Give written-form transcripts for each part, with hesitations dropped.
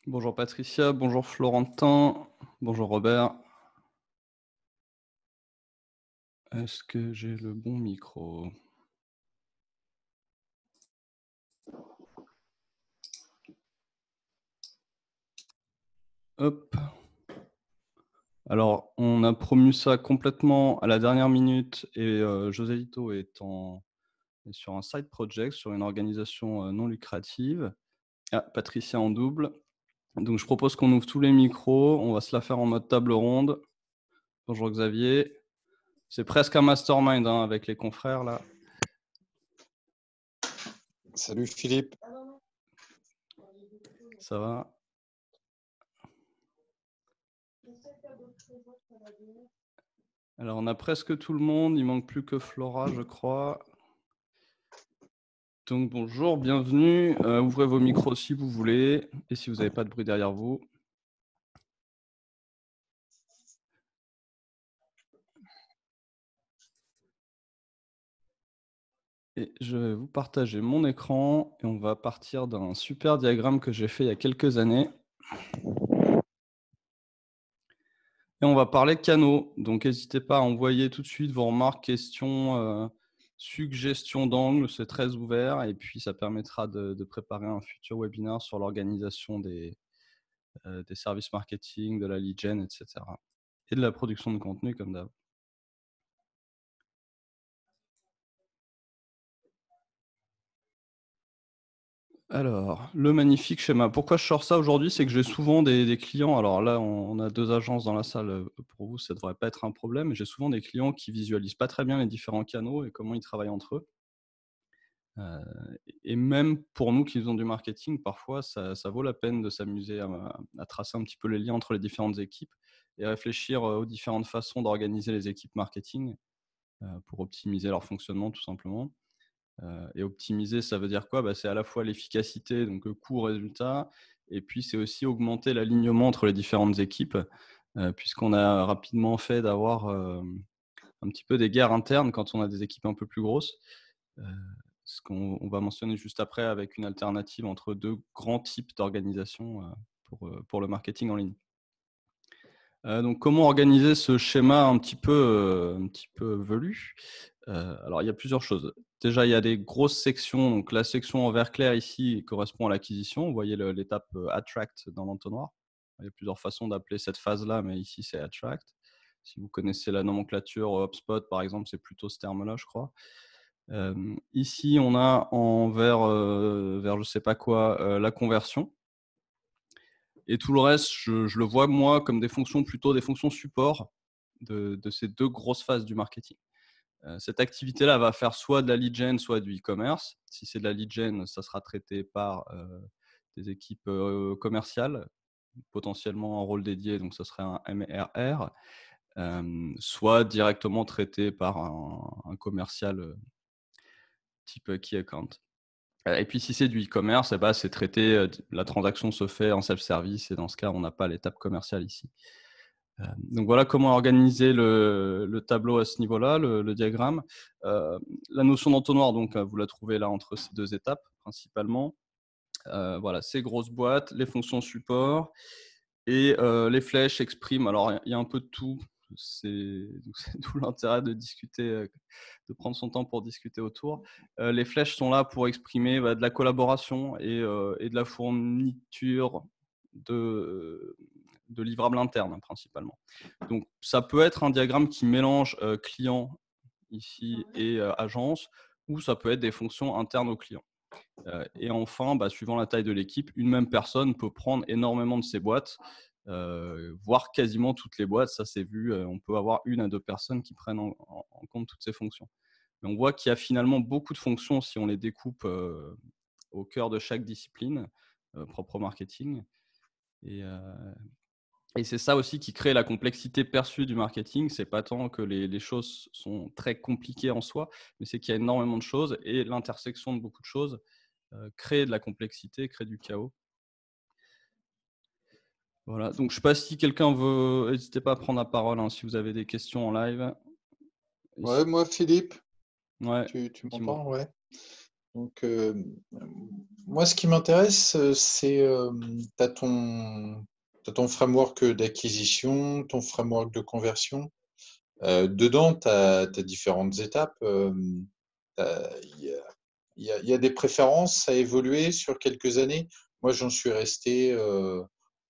Bonjour Patricia, bonjour Florentin, bonjour Robert. Est-ce que j'ai le bon micro? Hop. Alors, on a promu ça complètement à la dernière minute et Joselito est sur un side project, sur une organisation non lucrative. Ah, Patricia en double. Donc, je propose qu'on ouvre tous les micros. On va se la faire en mode table ronde. Bonjour Xavier. C'est presque un mastermind hein, avec les confrères là. Salut Philippe. Ça va? Alors, on a presque tout le monde. Il manque plus que Flora, je crois. Donc, bonjour, bienvenue. Ouvrez vos micros si vous voulez et si vous n'avez pas de bruit derrière vous. Et je vais vous partager mon écran et on va partir d'un super diagramme que j'ai fait il y a quelques années. Et on va parler canaux. Donc, n'hésitez pas à envoyer tout de suite vos remarques, questions, suggestions d'angles. C'est très ouvert et puis ça permettra de préparer un futur webinaire sur l'organisation des services marketing, de la lead gen, etc. Et de la production de contenu comme d'hab. Alors, le magnifique schéma. Pourquoi je sors ça aujourd'hui? C'est que j'ai souvent des clients. Alors là, on a 2 agences dans la salle. Pour vous, ça ne devrait pas être un problème. J'ai souvent des clients qui visualisent pas très bien les différents canaux et comment ils travaillent entre eux. Et même pour nous qui faisons du marketing, parfois, ça vaut la peine de s'amuser à tracer un petit peu les liens entre les différentes équipes et réfléchir aux différentes façons d'organiser les équipes marketing pour optimiser leur fonctionnement, tout simplement. Et optimiser, ça veut dire quoi? C'est à la fois l'efficacité, donc coût, résultat, et puis c'est aussi augmenter l'alignement entre les différentes équipes, puisqu'on a rapidement fait d'avoir un petit peu des guerres internes quand on a des équipes un peu plus grosses. Ce qu'on va mentionner juste après avec une alternative entre deux grands types d'organisation pour le marketing en ligne. Donc, comment organiser ce schéma un petit peu velu? Alors, il y a plusieurs choses. Déjà, il y a des grosses sections. Donc, la section en vert clair ici correspond à l'acquisition. Vous voyez l'étape Attract dans l'entonnoir. Il y a plusieurs façons d'appeler cette phase-là, mais ici, c'est Attract. Si vous connaissez la nomenclature HubSpot, par exemple, c'est plutôt ce terme-là, je crois. Ici, on a en vert je ne sais pas quoi, la conversion. Et tout le reste, je le vois, moi, comme plutôt des fonctions support de ces deux grosses phases du marketing. Cette activité-là va faire soit de la lead gen, soit du e-commerce. Si c'est de la lead gen, ça sera traité par des équipes commerciales, potentiellement en rôle dédié, donc ça serait un MRR, soit directement traité par un commercial type key account. Et puis, si c'est du e-commerce, c'est traité, la transaction se fait en self-service et dans ce cas, on n'a pas l'étape commerciale ici. Donc, voilà comment organiser le tableau à ce niveau-là, le diagramme. La notion d'entonnoir, donc, vous la trouvez là entre ces deux étapes, principalement. Voilà, ces grosses boîtes, les fonctions support et les flèches expriment. Alors, il y a un peu de tout. C'est tout l'intérêt de discuter, de prendre son temps pour discuter autour. Les flèches sont là pour exprimer de la collaboration et de la fourniture de livrables internes, principalement. Donc, ça peut être un diagramme qui mélange client ici et agence, ou ça peut être des fonctions internes aux clients. Et enfin, suivant la taille de l'équipe, une même personne peut prendre énormément de ces boîtes, voire quasiment toutes les boîtes. Ça, c'est vu. On peut avoir 1 à 2 personnes qui prennent en compte toutes ces fonctions. Mais on voit qu'il y a finalement beaucoup de fonctions si on les découpe au cœur de chaque discipline, propre au marketing. Et c'est ça aussi qui crée la complexité perçue du marketing. C'est pas tant que les choses sont très compliquées en soi, mais c'est qu'il y a énormément de choses et l'intersection de beaucoup de choses crée de la complexité, crée du chaos. Voilà, donc je ne sais pas si quelqu'un veut, n'hésitez pas à prendre la parole si vous avez des questions en live. Ouais, moi Philippe, Ouais, tu dis-moi. m'entends? Ouais. Donc, moi, ce qui m'intéresse, c'est t'as ton framework d'acquisition, ton framework de conversion. Dedans, tu as différentes étapes. Il y a, il y a des préférences à évoluer sur quelques années. Moi, j'en suis resté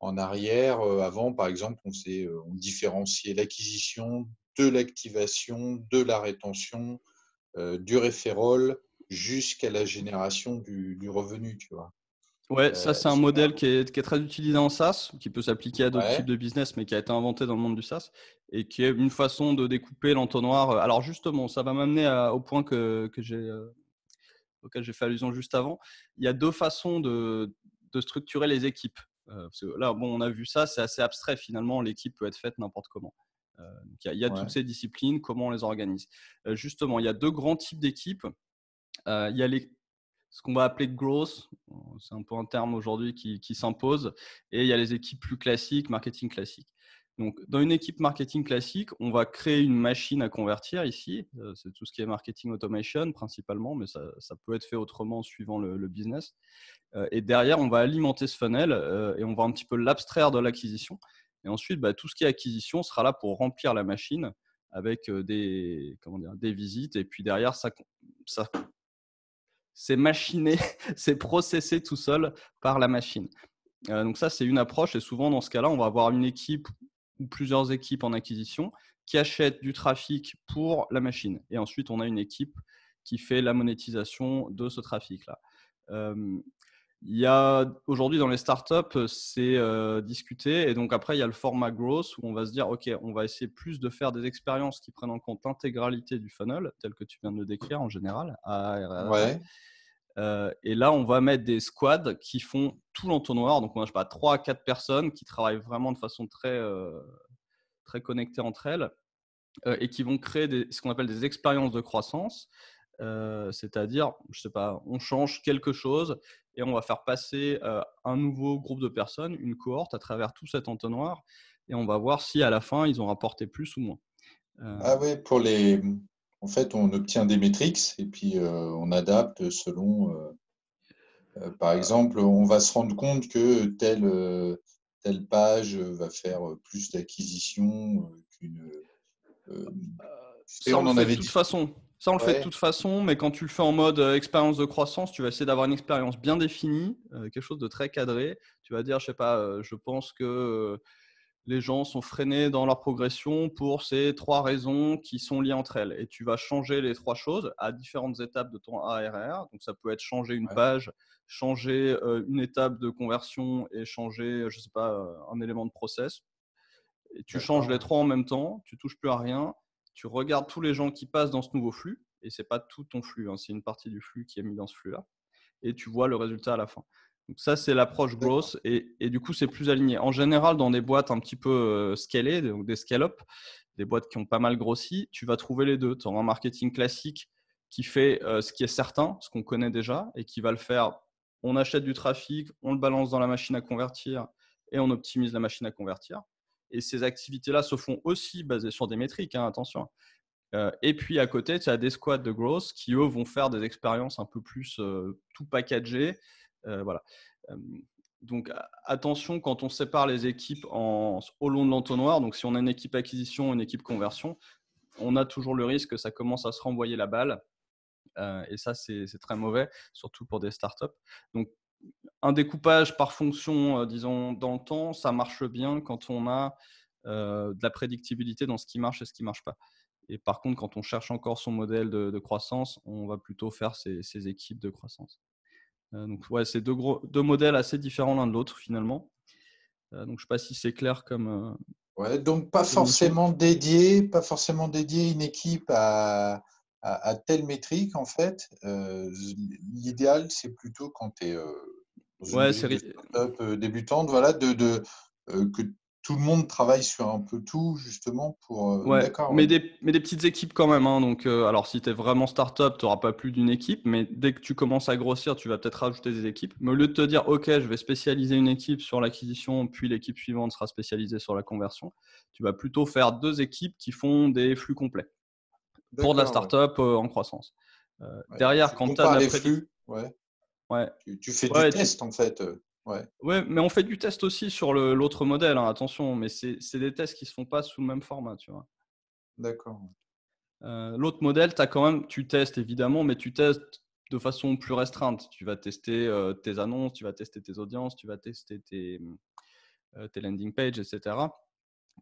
en arrière. Avant, par exemple, on différenciait l'acquisition de l'activation, de la rétention, du referral jusqu'à la génération du revenu, tu vois. Ouais, ça c'est un modèle qui est très utilisé en SaaS, qui peut s'appliquer à d'autres types Ouais, de business, mais qui a été inventé dans le monde du SaaS et qui est une façon de découper l'entonnoir. Alors justement, ça va m'amener au point auquel j'ai fait allusion juste avant. Il y a deux façons de structurer les équipes. Parce que là, bon, on a vu ça, c'est assez abstrait finalement. L'équipe peut être faite n'importe comment. Donc, il y a toutes ouais, ces disciplines, comment on les organise. Justement, il y a deux grands types d'équipes. Il y a ce qu'on va appeler growth, c'est un peu un terme aujourd'hui qui s'impose, et il y a les équipes plus classiques, marketing classique. Donc, dans une équipe marketing classique, on va créer une machine à convertir ici. C'est tout ce qui est marketing automation principalement, mais ça peut être fait autrement suivant le business. Et derrière, on va alimenter ce funnel et on va un petit peu l'abstraire de l'acquisition. Et ensuite, tout ce qui est acquisition sera là pour remplir la machine avec des visites. Et puis derrière, ça c'est machiné, c'est processé tout seul par la machine. Donc ça, c'est une approche. Et souvent, dans ce cas-là, on va avoir une équipe ou plusieurs équipes en acquisition qui achètent du trafic pour la machine. Et ensuite, on a une équipe qui fait la monétisation de ce trafic-là. Il y a aujourd'hui dans les startups, c'est discuté. Et donc après, il y a le format growth où on va se dire, OK, on va essayer plus de faire des expériences qui prennent en compte l'intégralité du funnel, tel que tu viens de le décrire en général, ARR. ouais, Et là, on va mettre des squads qui font tout l'entonnoir. Donc, on a, je sais pas, 3 à 4 personnes qui travaillent vraiment de façon très connectée entre elles et qui vont créer ce qu'on appelle des expériences de croissance. C'est-à-dire, je sais pas, on change quelque chose et on va faire passer un nouveau groupe de personnes, une cohorte à travers tout cet entonnoir et on va voir si à la fin, ils ont rapporté plus ou moins. ah ouais, en fait, on obtient des métriques et puis on adapte selon. Par Euh, exemple, on va se rendre compte que telle page va faire plus d'acquisition qu'une. euh, tu sais, Ça, on on le en fait de avait toute dit. façon. Ça, on le fait de Ouais, toute façon, mais quand tu le fais en mode expérience de croissance, tu vas essayer d'avoir une expérience bien définie, quelque chose de très cadré. Tu vas dire, je sais pas, je pense que les gens sont freinés dans leur progression pour ces 3 raisons qui sont liées entre elles. Et tu vas changer les 3 choses à différentes étapes de ton ARR. Donc, ça peut être changer une ouais, page, changer une étape de conversion et changer, je sais pas, un élément de process. Et tu changes d'accord, les ouais. 3 en même temps, tu touches plus à rien, tu regardes tous les gens qui passent dans ce nouveau flux, et c'est pas tout ton flux, hein, c'est une partie du flux qui est mis dans ce flux-là, et tu vois le résultat à la fin. Donc ça, c'est l'approche D'accord. growth, et du coup, c'est plus aligné. En général, dans des boîtes un petit peu scalées, donc des scale-up, des boîtes qui ont pas mal grossi, tu vas trouver les deux. Tu auras un marketing classique qui fait ce qui est certain, ce qu'on connaît déjà, et qui va le faire. On achète du trafic, on le balance dans la machine à convertir, et on optimise la machine à convertir. Et ces activités-là se font aussi basées sur des métriques, hein, attention. Et puis à côté, tu as des squads de growth qui, eux, vont faire des expériences un peu plus tout packagées. Voilà. Euh, donc attention quand on sépare les équipes au long de l'entonnoir. Donc si on a une équipe acquisition, une équipe conversion, on a toujours le risque que ça commence à se renvoyer la balle. Et ça, c'est très mauvais, surtout pour des startups. Donc un découpage par fonction, disons, dans le temps, ça marche bien quand on a de la prédictibilité dans ce qui marche et ce qui ne marche pas. Et par contre, quand on cherche encore son modèle de croissance, on va plutôt faire ces équipes de croissance. Donc, ouais, c'est deux modèles assez différents l'un de l'autre finalement. Donc, je ne sais pas si c'est clair Ouais, donc comme notion. pas forcément dédié une équipe à telle métrique en fait. L'idéal, c'est plutôt quand tu es dans une Ouais, brique de start-up débutante, voilà, que tout le monde travaille sur un peu tout justement pour. ouais, D'accord, mais ouais. des petites équipes quand même, hein. Donc, alors, si tu es vraiment startup, tu n'auras pas plus d'une équipe, mais dès que tu commences à grossir, tu vas peut-être rajouter des équipes. Mais au lieu de te dire, OK, je vais spécialiser une équipe sur l'acquisition, puis l'équipe suivante sera spécialisée sur la conversion, tu vas plutôt faire 2 équipes qui font des flux complets pour de la D'accord, ouais. startup en croissance. Ouais, Derrière, tu quand tu as de compares la les prédiction, flux. Ouais. Ouais, Tu fais du ouais, test en fait. Ouais, ouais, mais on fait du test aussi sur l'autre modèle, hein, attention, mais c'est des tests qui se font pas sous le même format, tu vois. d'accord. L'autre modèle, tu testes évidemment, mais tu testes de façon plus restreinte. Tu vas tester tes annonces, tu vas tester tes audiences, tu vas tester tes landing pages, etc.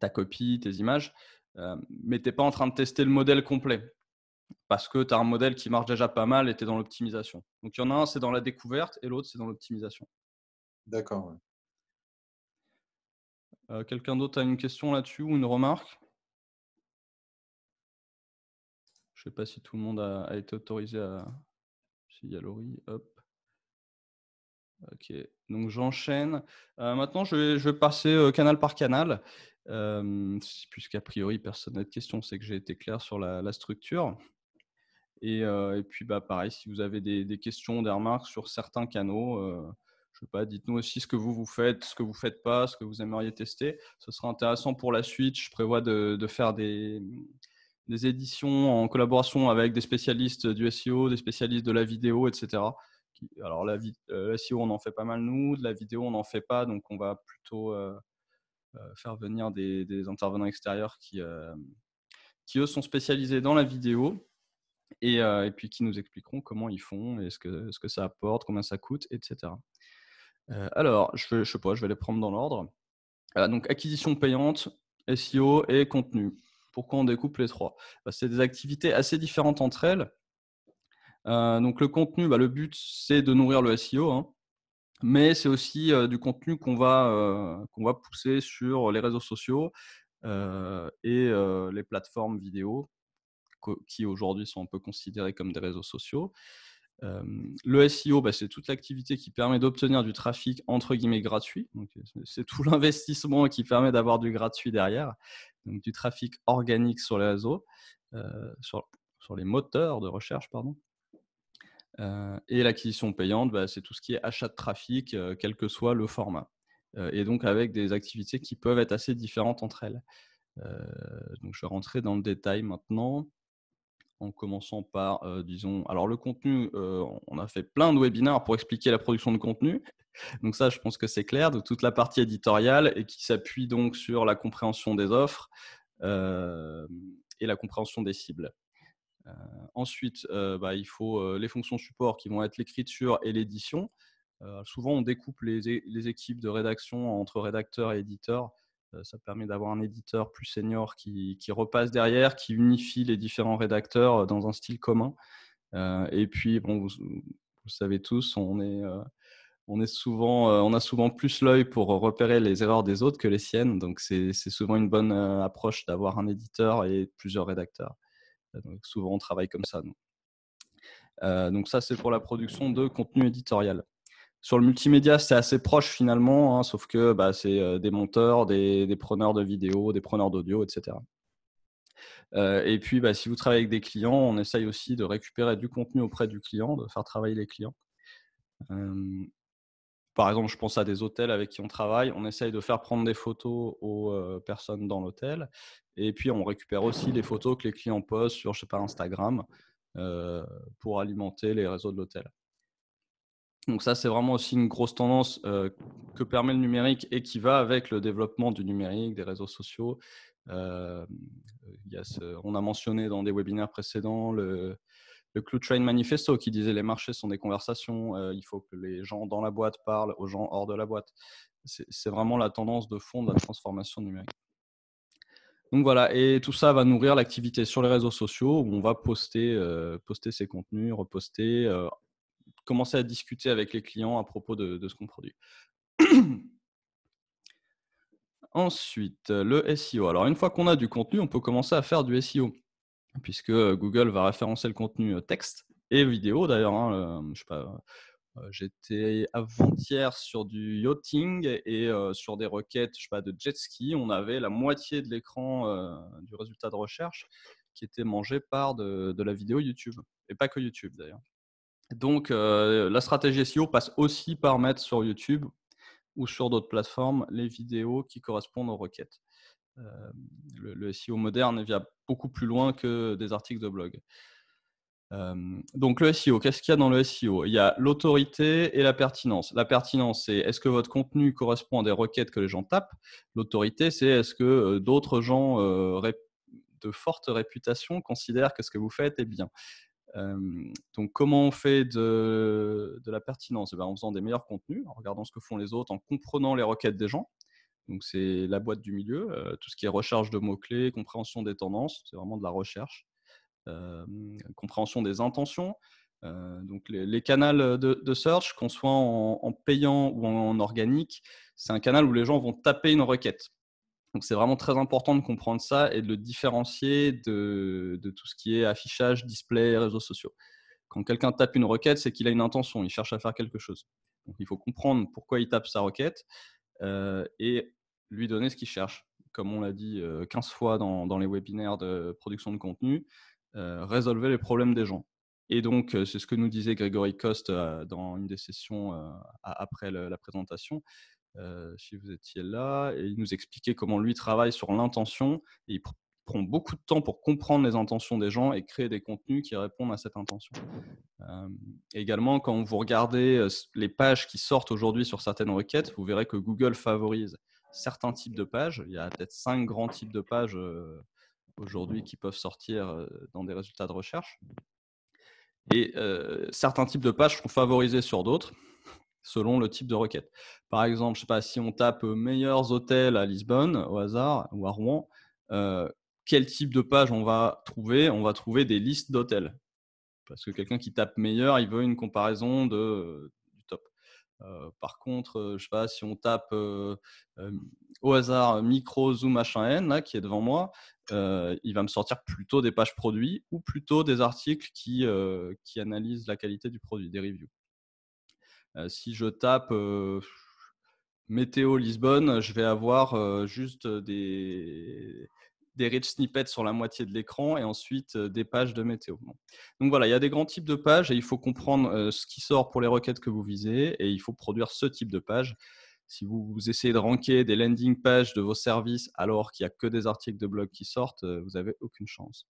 Ta copie, tes images, mais tu n'es pas en train de tester le modèle complet parce que tu as un modèle qui marche déjà pas mal et tu es dans l'optimisation. Donc il y en a un, c'est dans la découverte et l'autre, c'est dans l'optimisation. D'accord, ouais. Quelqu'un d'autre a une question là-dessus ou une remarque? Je ne sais pas si tout le monde a été autorisé à. S'il y a Laurie, hop. Ok, donc j'enchaîne. Maintenant, je vais passer canal par canal, puisqu'a priori, personne n'a de questions, c'est que j'ai été clair sur la structure. Et puis, bah, pareil, si vous avez des questions, des remarques sur certains canaux, je sais pas, dites-nous aussi ce que vous faites, ce que vous faites pas, ce que vous aimeriez tester. Ce sera intéressant pour la suite. Je prévois de faire des éditions en collaboration avec des spécialistes du SEO, des spécialistes de la vidéo, etc. Alors, SEO, on en fait pas mal nous, de la vidéo, on n'en fait pas, donc on va plutôt faire venir des intervenants extérieurs qui, eux, sont spécialisés dans la vidéo et puis qui nous expliqueront comment ils font et ce que ça apporte, combien ça coûte, etc. Alors, je sais pas, je vais les prendre dans l'ordre. Donc, acquisition payante, SEO et contenu. Pourquoi on découpe les trois? C'est des activités assez différentes entre elles. Donc, le contenu, le but, c'est de nourrir le SEO, hein, mais c'est aussi du contenu qu'on va pousser sur les réseaux sociaux et les plateformes vidéo qui aujourd'hui sont un peu considérés comme des réseaux sociaux. Le SEO, c'est toute l'activité qui permet d'obtenir du trafic entre guillemets gratuit. Donc, c'est tout l'investissement qui permet d'avoir du gratuit derrière. Donc, du trafic organique sur les réseaux, sur les moteurs de recherche, pardon. Et l'acquisition payante, c'est tout ce qui est achat de trafic, quel que soit le format. Et donc avec des activités qui peuvent être assez différentes entre elles. Donc je vais rentrer dans le détail maintenant en commençant par, disons, alors le contenu, on a fait plein de webinaires pour expliquer la production de contenu. Donc ça, je pense que c'est clair, de toute la partie éditoriale et qui s'appuie donc sur la compréhension des offres et la compréhension des cibles. Ensuite, il faut les fonctions support qui vont être l'écriture et l'édition. Souvent, on découpe les équipes de rédaction entre rédacteurs et éditeurs. Ça permet d'avoir un éditeur plus senior qui repasse derrière, qui unifie les différents rédacteurs dans un style commun. Et puis, bon, vous savez tous, on a souvent plus l'œil pour repérer les erreurs des autres que les siennes. Donc, c'est souvent une bonne approche d'avoir un éditeur et plusieurs rédacteurs. Donc, souvent, on travaille comme ça. Donc, ça, c'est pour la production de contenu éditorial. Sur le multimédia, c'est assez proche finalement, hein, sauf que c'est des monteurs, des preneurs de vidéos, des preneurs d'audio, etc. Et puis, si vous travaillez avec des clients, on essaye aussi de récupérer du contenu auprès du client, de faire travailler les clients. Par exemple, je pense à des hôtels avec qui on travaille. On essaye de faire prendre des photos aux personnes dans l'hôtel. Et puis, on récupère aussi les photos que les clients postent sur, je sais pas, Instagram pour alimenter les réseaux de l'hôtel. Donc ça, c'est vraiment aussi une grosse tendance que permet le numérique et qui va avec le développement du numérique, des réseaux sociaux. On a mentionné dans des webinaires précédents le Clue Train Manifesto qui disait les marchés sont des conversations, il faut que les gens dans la boîte parlent aux gens hors de la boîte. C'est vraiment la tendance de fond de la transformation numérique. Donc voilà, et tout ça va nourrir l'activité sur les réseaux sociaux où on va poster ces contenus, reposter, commencer à discuter avec les clients à propos de ce qu'on produit. Ensuite, le SEO. Alors, une fois qu'on a du contenu, on peut commencer à faire du SEO, puisque Google va référencer le contenu texte et vidéo d'ailleurs. Je sais pas, j'étais avant-hier sur du yachting et sur des requêtes, je sais pas, de jet ski, on avait la moitié de l'écran du résultat de recherche qui était mangé par de la vidéo YouTube, et pas que YouTube d'ailleurs. Donc, la stratégie SEO passe aussi par mettre sur YouTube ou sur d'autres plateformes les vidéos qui correspondent aux requêtes. Le SEO moderne va beaucoup plus loin que des articles de blog. Donc le SEO, qu'est-ce qu'il y a dans le SEO? Il y a l'autorité et la pertinence. La pertinence, c'est est-ce que votre contenu correspond à des requêtes que les gens tapent? L'autorité, c'est est-ce que d'autres gens de forte réputation considèrent que ce que vous faites est bien? Donc comment on fait de la pertinence? En faisant des meilleurs contenus, en regardant ce que font les autres, en comprenant les requêtes des gens. Donc c'est la boîte du milieu, tout ce qui est recherche de mots-clés, compréhension des tendances, c'est vraiment de la recherche. Compréhension des intentions. Donc les canaux de search, qu'on soit en payant ou en organique, c'est un canal où les gens vont taper une requête. Donc c'est vraiment très important de comprendre ça et de le différencier de tout ce qui est affichage, display, réseaux sociaux. Quand quelqu'un tape une requête, c'est qu'il a une intention, il cherche à faire quelque chose. Donc il faut comprendre pourquoi il tape sa requête et lui donner ce qu'il cherche. Comme on l'a dit 15 fois dans les webinaires de production de contenu, résolvez les problèmes des gens. Et donc, c'est ce que nous disait Grégory Coste dans une des sessions après la présentation, si vous étiez là, et il nous expliquait comment lui travaille sur l'intention, et il prend beaucoup de temps pour comprendre les intentions des gens et créer des contenus qui répondent à cette intention. Également, quand vous regardez les pages qui sortent aujourd'hui sur certaines requêtes, vous verrez que Google favorise certains types de pages. Il y a peut-être 5 grands types de pages aujourd'hui qui peuvent sortir dans des résultats de recherche. Et certains types de pages sont favorisés sur d'autres selon le type de requête. Par exemple, je sais pas, si on tape meilleurs hôtels à Lisbonne au hasard ou à Rouen, quel type de page on va trouver? On va trouver des listes d'hôtels. Parce que quelqu'un qui tape meilleur, il veut une comparaison du top. Par contre, je sais pas, si on tape au hasard micro zoom machin n là, qui est devant moi, il va me sortir plutôt des pages produits ou plutôt des articles qui analysent la qualité du produit, des reviews. Si je tape météo Lisbonne, je vais avoir juste des rich snippets sur la moitié de l'écran et ensuite des pages de météo. Bon. Donc voilà, il y a des grands types de pages et il faut comprendre ce qui sort pour les requêtes que vous visez et il faut produire ce type de page. Si vous essayez de ranker des landing pages de vos services alors qu'il n'y a que des articles de blog qui sortent, vous n'avez aucune chance.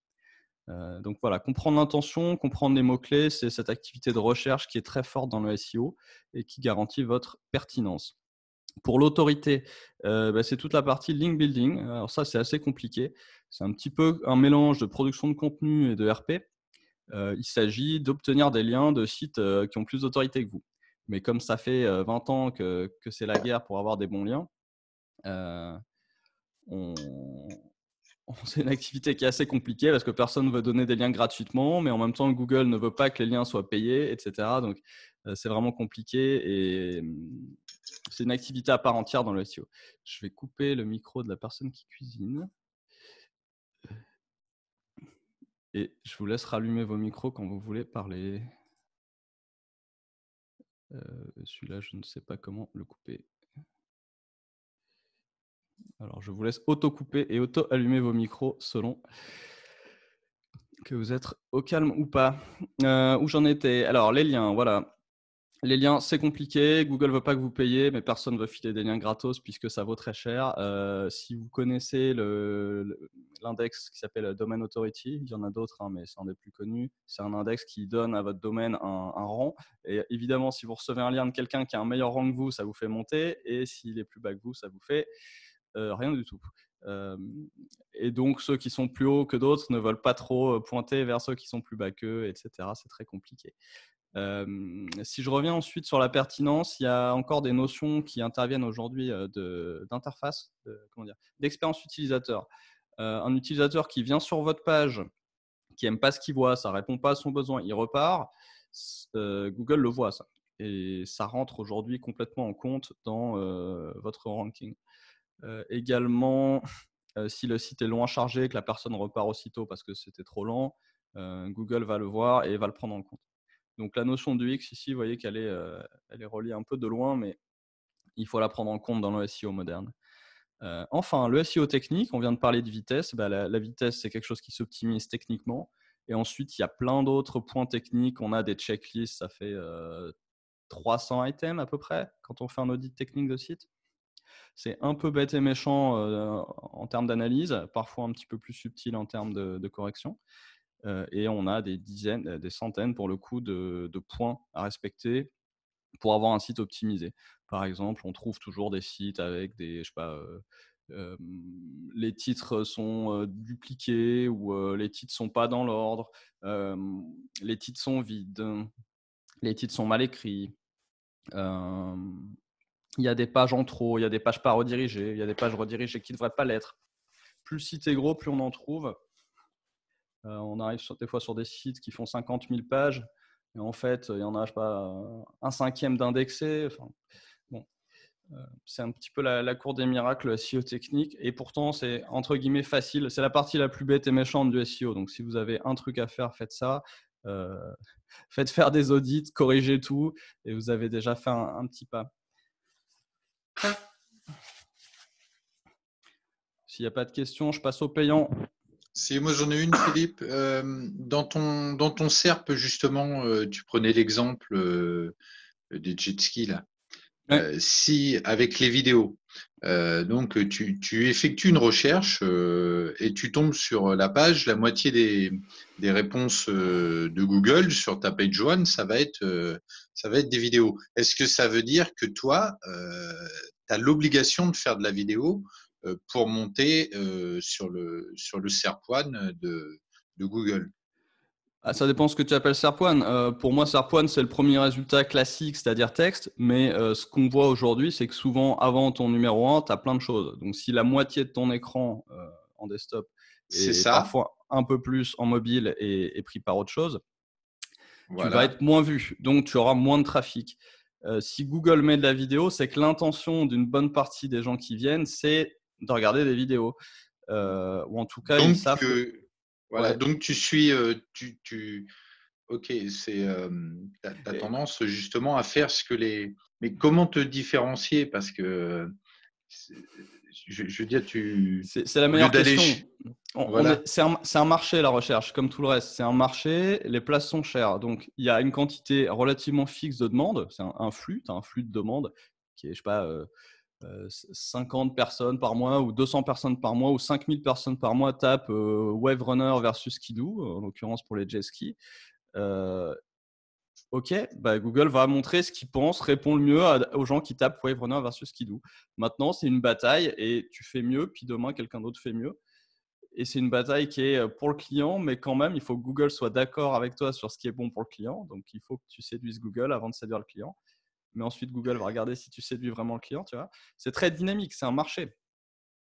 Donc voilà, comprendre l'intention, comprendre les mots-clés, c'est cette activité de recherche qui est très forte dans le SEO et qui garantit votre pertinence. Pour l'autorité, c'est toute la partie link building. Alors ça, c'est assez compliqué. C'est un petit peu un mélange de production de contenu et de RP. Il s'agit d'obtenir des liens de sites qui ont plus d'autorité que vous. Mais comme ça fait 20 ans que c'est la guerre pour avoir des bons liens, on, c'est une activité qui est assez compliquée parce que personne ne veut donner des liens gratuitement, mais en même temps, Google ne veut pas que les liens soient payés, etc. Donc, c'est vraiment compliqué et c'est une activité à part entière dans le SEO. Je vais couper le micro de la personne qui cuisine et je vous laisse rallumer vos micros quand vous voulez parler. Celui-là, je ne sais pas comment le couper. Alors, je vous laisse auto-couper et auto-allumer vos micros selon que vous êtes au calme ou pas. Où j'en étais? Alors, les liens, voilà. Les liens, c'est compliqué. Google ne veut pas que vous payiez, mais personne ne veut filer des liens gratos puisque ça vaut très cher. Si vous connaissez l'index qui s'appelle Domain Authority, il y en a d'autres, mais c'est un des plus connus. C'est un index qui donne à votre domaine un rang. Et évidemment, si vous recevez un lien de quelqu'un qui a un meilleur rang que vous, ça vous fait monter. Et s'il est plus bas que vous, ça vous fait rien du tout. Et donc, ceux qui sont plus hauts que d'autres ne veulent pas trop pointer vers ceux qui sont plus bas qu'eux, etc. C'est très compliqué. Si je reviens ensuite sur la pertinence, il y a encore des notions qui interviennent aujourd'hui d'interface, d'expérience utilisateur. Un utilisateur qui vient sur votre page, qui n'aime pas ce qu'il voit, ça ne répond pas à son besoin, il repart, Google le voit ça. Et ça rentre aujourd'hui complètement en compte dans votre ranking. Également, si le site est long à charger, que la personne repart aussitôt parce que c'était trop lent, Google va le voir et va le prendre en compte. Donc la notion du X ici, vous voyez qu'elle est reliée un peu de loin, mais il faut la prendre en compte dans le SEO moderne. Enfin, le SEO technique, on vient de parler de vitesse. La vitesse, c'est quelque chose qui s'optimise techniquement. Et ensuite, il y a plein d'autres points techniques. On a des checklists, ça fait 300 items à peu près quand on fait un audit technique de site. C'est un peu bête et méchant en termes d'analyse, parfois un petit peu plus subtil en termes de correction. et on a des dizaines, des centaines pour le coup de points à respecter pour avoir un site optimisé. Par exemple, on trouve toujours des sites avec des, je sais pas, les titres sont dupliqués ou les titres sont pas dans l'ordre, les titres sont vides, les titres sont mal écrits. Il y a des pages en trop, il y a des pages pas redirigées, il y a des pages redirigées qui ne devraient pas l'être. Plus le site est gros, plus on en trouve. On arrive des fois sur des sites qui font 50 000 pages. Et en fait, il y en a, je sais pas, un cinquième d'indexé. Enfin, bon, c'est un petit peu la cour des miracles SEO technique. Et pourtant, c'est entre guillemets facile. C'est la partie la plus bête et méchante du SEO. Donc, si vous avez un truc à faire, faites ça. Faites faire des audits, corrigez tout. Et vous avez déjà fait un petit pas. S'il n'y a pas de questions, je passe au payant. Si, moi j'en ai une, Philippe. Dans ton SERP, justement, tu prenais l'exemple des jet skis là. Ouais. Si avec les vidéos, donc tu effectues une recherche et tu tombes sur la page, la moitié des réponses de Google sur ta page one, ça va être des vidéos. Est-ce que ça veut dire que toi, tu as l'obligation de faire de la vidéo pour monter sur le SERP One de Google? Ah, ça dépend ce que tu appelles SERP1. Pour moi, SERP1, c'est le premier résultat classique, c'est-à-dire texte. Mais ce qu'on voit aujourd'hui, c'est que souvent, avant ton numéro 1, tu as plein de choses. Donc, si la moitié de ton écran en desktop C'est et ça, parfois un peu plus en mobile est pris par autre chose, tu vas voilà. être moins vu. Donc, tu auras moins de trafic. Si Google met de la vidéo, c'est que l'intention d'une bonne partie des gens qui viennent, c'est de regarder des vidéos. Ou en tout cas, ils Donc, savent que… voilà, Ouais. donc tu suis, ok, t'as Et tendance justement à faire ce que les. Mais comment te différencier? Parce que, c'est- je veux dire, c'est la au lieu meilleure d'aller, question. voilà, C'est un marché, la recherche, comme tout le reste. C'est un marché, les places sont chères. Donc, il y a une quantité relativement fixe de demandes. C'est un flux, tu as un flux de demandes qui est, je sais pas, 50 personnes par mois ou 200 personnes par mois ou 5000 personnes par mois tapent Wave Runner versus Skidoo, en l'occurrence pour les jet skis. Euh, Ok, bah Google va montrer ce qu'il pense répond le mieux aux gens qui tapent Wave Runner versus Skidoo. Maintenant, c'est une bataille et tu fais mieux, puis demain, quelqu'un d'autre fait mieux. Et c'est une bataille qui est pour le client, mais quand même, il faut que Google soit d'accord avec toi sur ce qui est bon pour le client. Donc, il faut que tu séduises Google avant de séduire le client. Mais ensuite, Google va regarder si tu séduis vraiment le client, tu vois. C'est très dynamique, c'est un marché.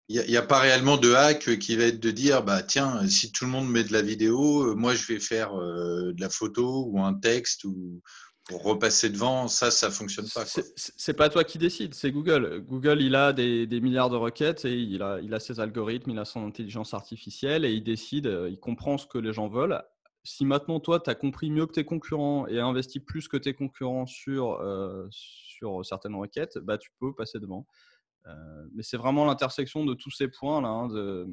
il n'y a pas réellement de hack qui va être de dire, bah tiens, si tout le monde met de la vidéo, moi je vais faire de la photo ou un texte ou pour repasser devant. Ça fonctionne pas, quoi. C'est pas toi qui décide, c'est Google. Google, il a des milliards de requêtes et il a ses algorithmes, il a son intelligence artificielle et il décide, il comprend ce que les gens veulent. Si maintenant, toi, tu as compris mieux que tes concurrents et investi plus que tes concurrents sur certaines requêtes, bah, tu peux passer devant. Mais c'est vraiment l'intersection de tous ces points-là, hein,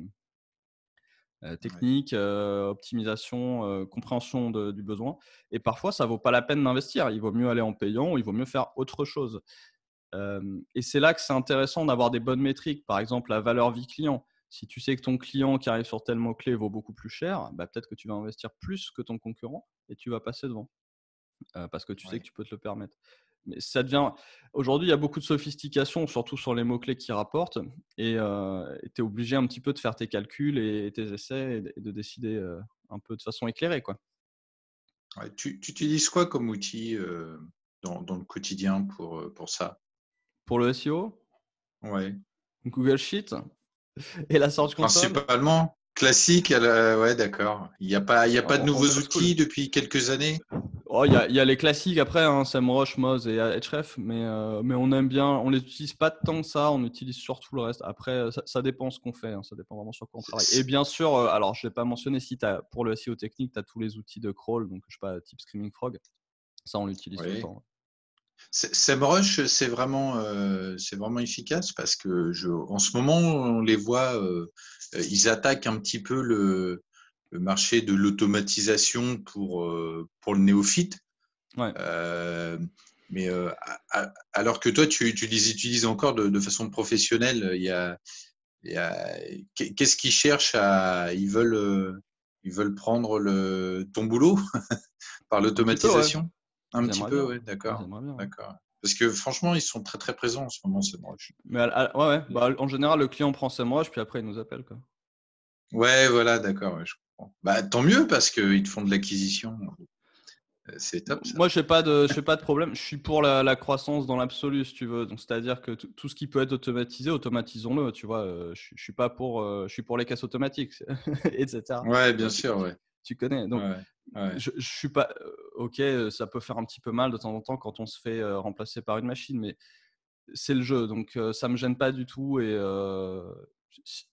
Ouais. technique, optimisation, compréhension du besoin. Et parfois, ça vaut pas la peine d'investir. Il vaut mieux aller en payant ou il vaut mieux faire autre chose. Et c'est là que c'est intéressant d'avoir des bonnes métriques. Par exemple, la valeur vie client. Si tu sais que ton client qui arrive sur tel mot-clé vaut beaucoup plus cher, bah, peut-être que tu vas investir plus que ton concurrent et tu vas passer devant parce que tu sais que Ouais. tu peux te le permettre. Mais ça devient… Aujourd'hui, il y a beaucoup de sophistication, surtout sur les mots-clés qui rapportent. Et tu es obligé un petit peu de faire tes calculs et tes essais et de décider un peu de façon éclairée, quoi. Ouais. Tu utilises quoi comme outil dans le quotidien pour ça? Pour le SEO, Ouais. Google Sheet et la Search Console. Principalement classique, ouais, d'accord. Il y a pas de On est nouveaux old school. outils depuis quelques années? Oh, il y a les classiques après, hein, SEMrush, Moz et Ahrefs, mais on aime bien, on les utilise pas tant que ça, on utilise surtout le reste. Après, ça dépend ce qu'on fait, hein, ça dépend vraiment sur quoi on travaille. Et bien sûr, alors je l'ai pas mentionné, si pour le SEO technique, tu as tous les outils de crawl, donc je sais pas, type Screaming Frog, ça on l'utilise tout le Ouais. temps. SEMrush, c'est vraiment efficace parce que en ce moment, on les voit, ils attaquent un petit peu le marché de l'automatisation pour le néophyte. Ouais. Euh, mais alors que toi, tu les utilises encore de façon professionnelle, qu'est-ce qu'ils cherchent à, ils veulent Ils veulent prendre ton boulot par Un petit peu, ouais. l'automatisation? Un Ils petit aimeraient peu, bien. ouais, Ouais, ils d'accord, aimeraient bien, ouais. d'accord. Parce que franchement, ils sont très, très présents en ce moment, SEMrush. Mais ouais, ouais, bah, en général, le client prend SEMrush, puis après, il nous appelle, quoi. Ouais, voilà, d'accord, ouais, je comprends. Bah, tant mieux parce qu'ils te font de l'acquisition, c'est top ça. Moi, j'ai pas de problème. Je suis pour la croissance dans l'absolu, si tu veux. Donc, c'est-à-dire que tout ce qui peut être automatisé, automatisons-le, tu vois. Je suis pas pour, je suis pour les caisses automatiques, etc. Ouais, bien Euh, sûr, ouais. Tu connais. Donc, Ouais, ouais. je suis pas, ok, ça peut faire un petit peu mal de temps en temps quand on se fait remplacer par une machine, mais c'est le jeu, donc ça me gêne pas du tout et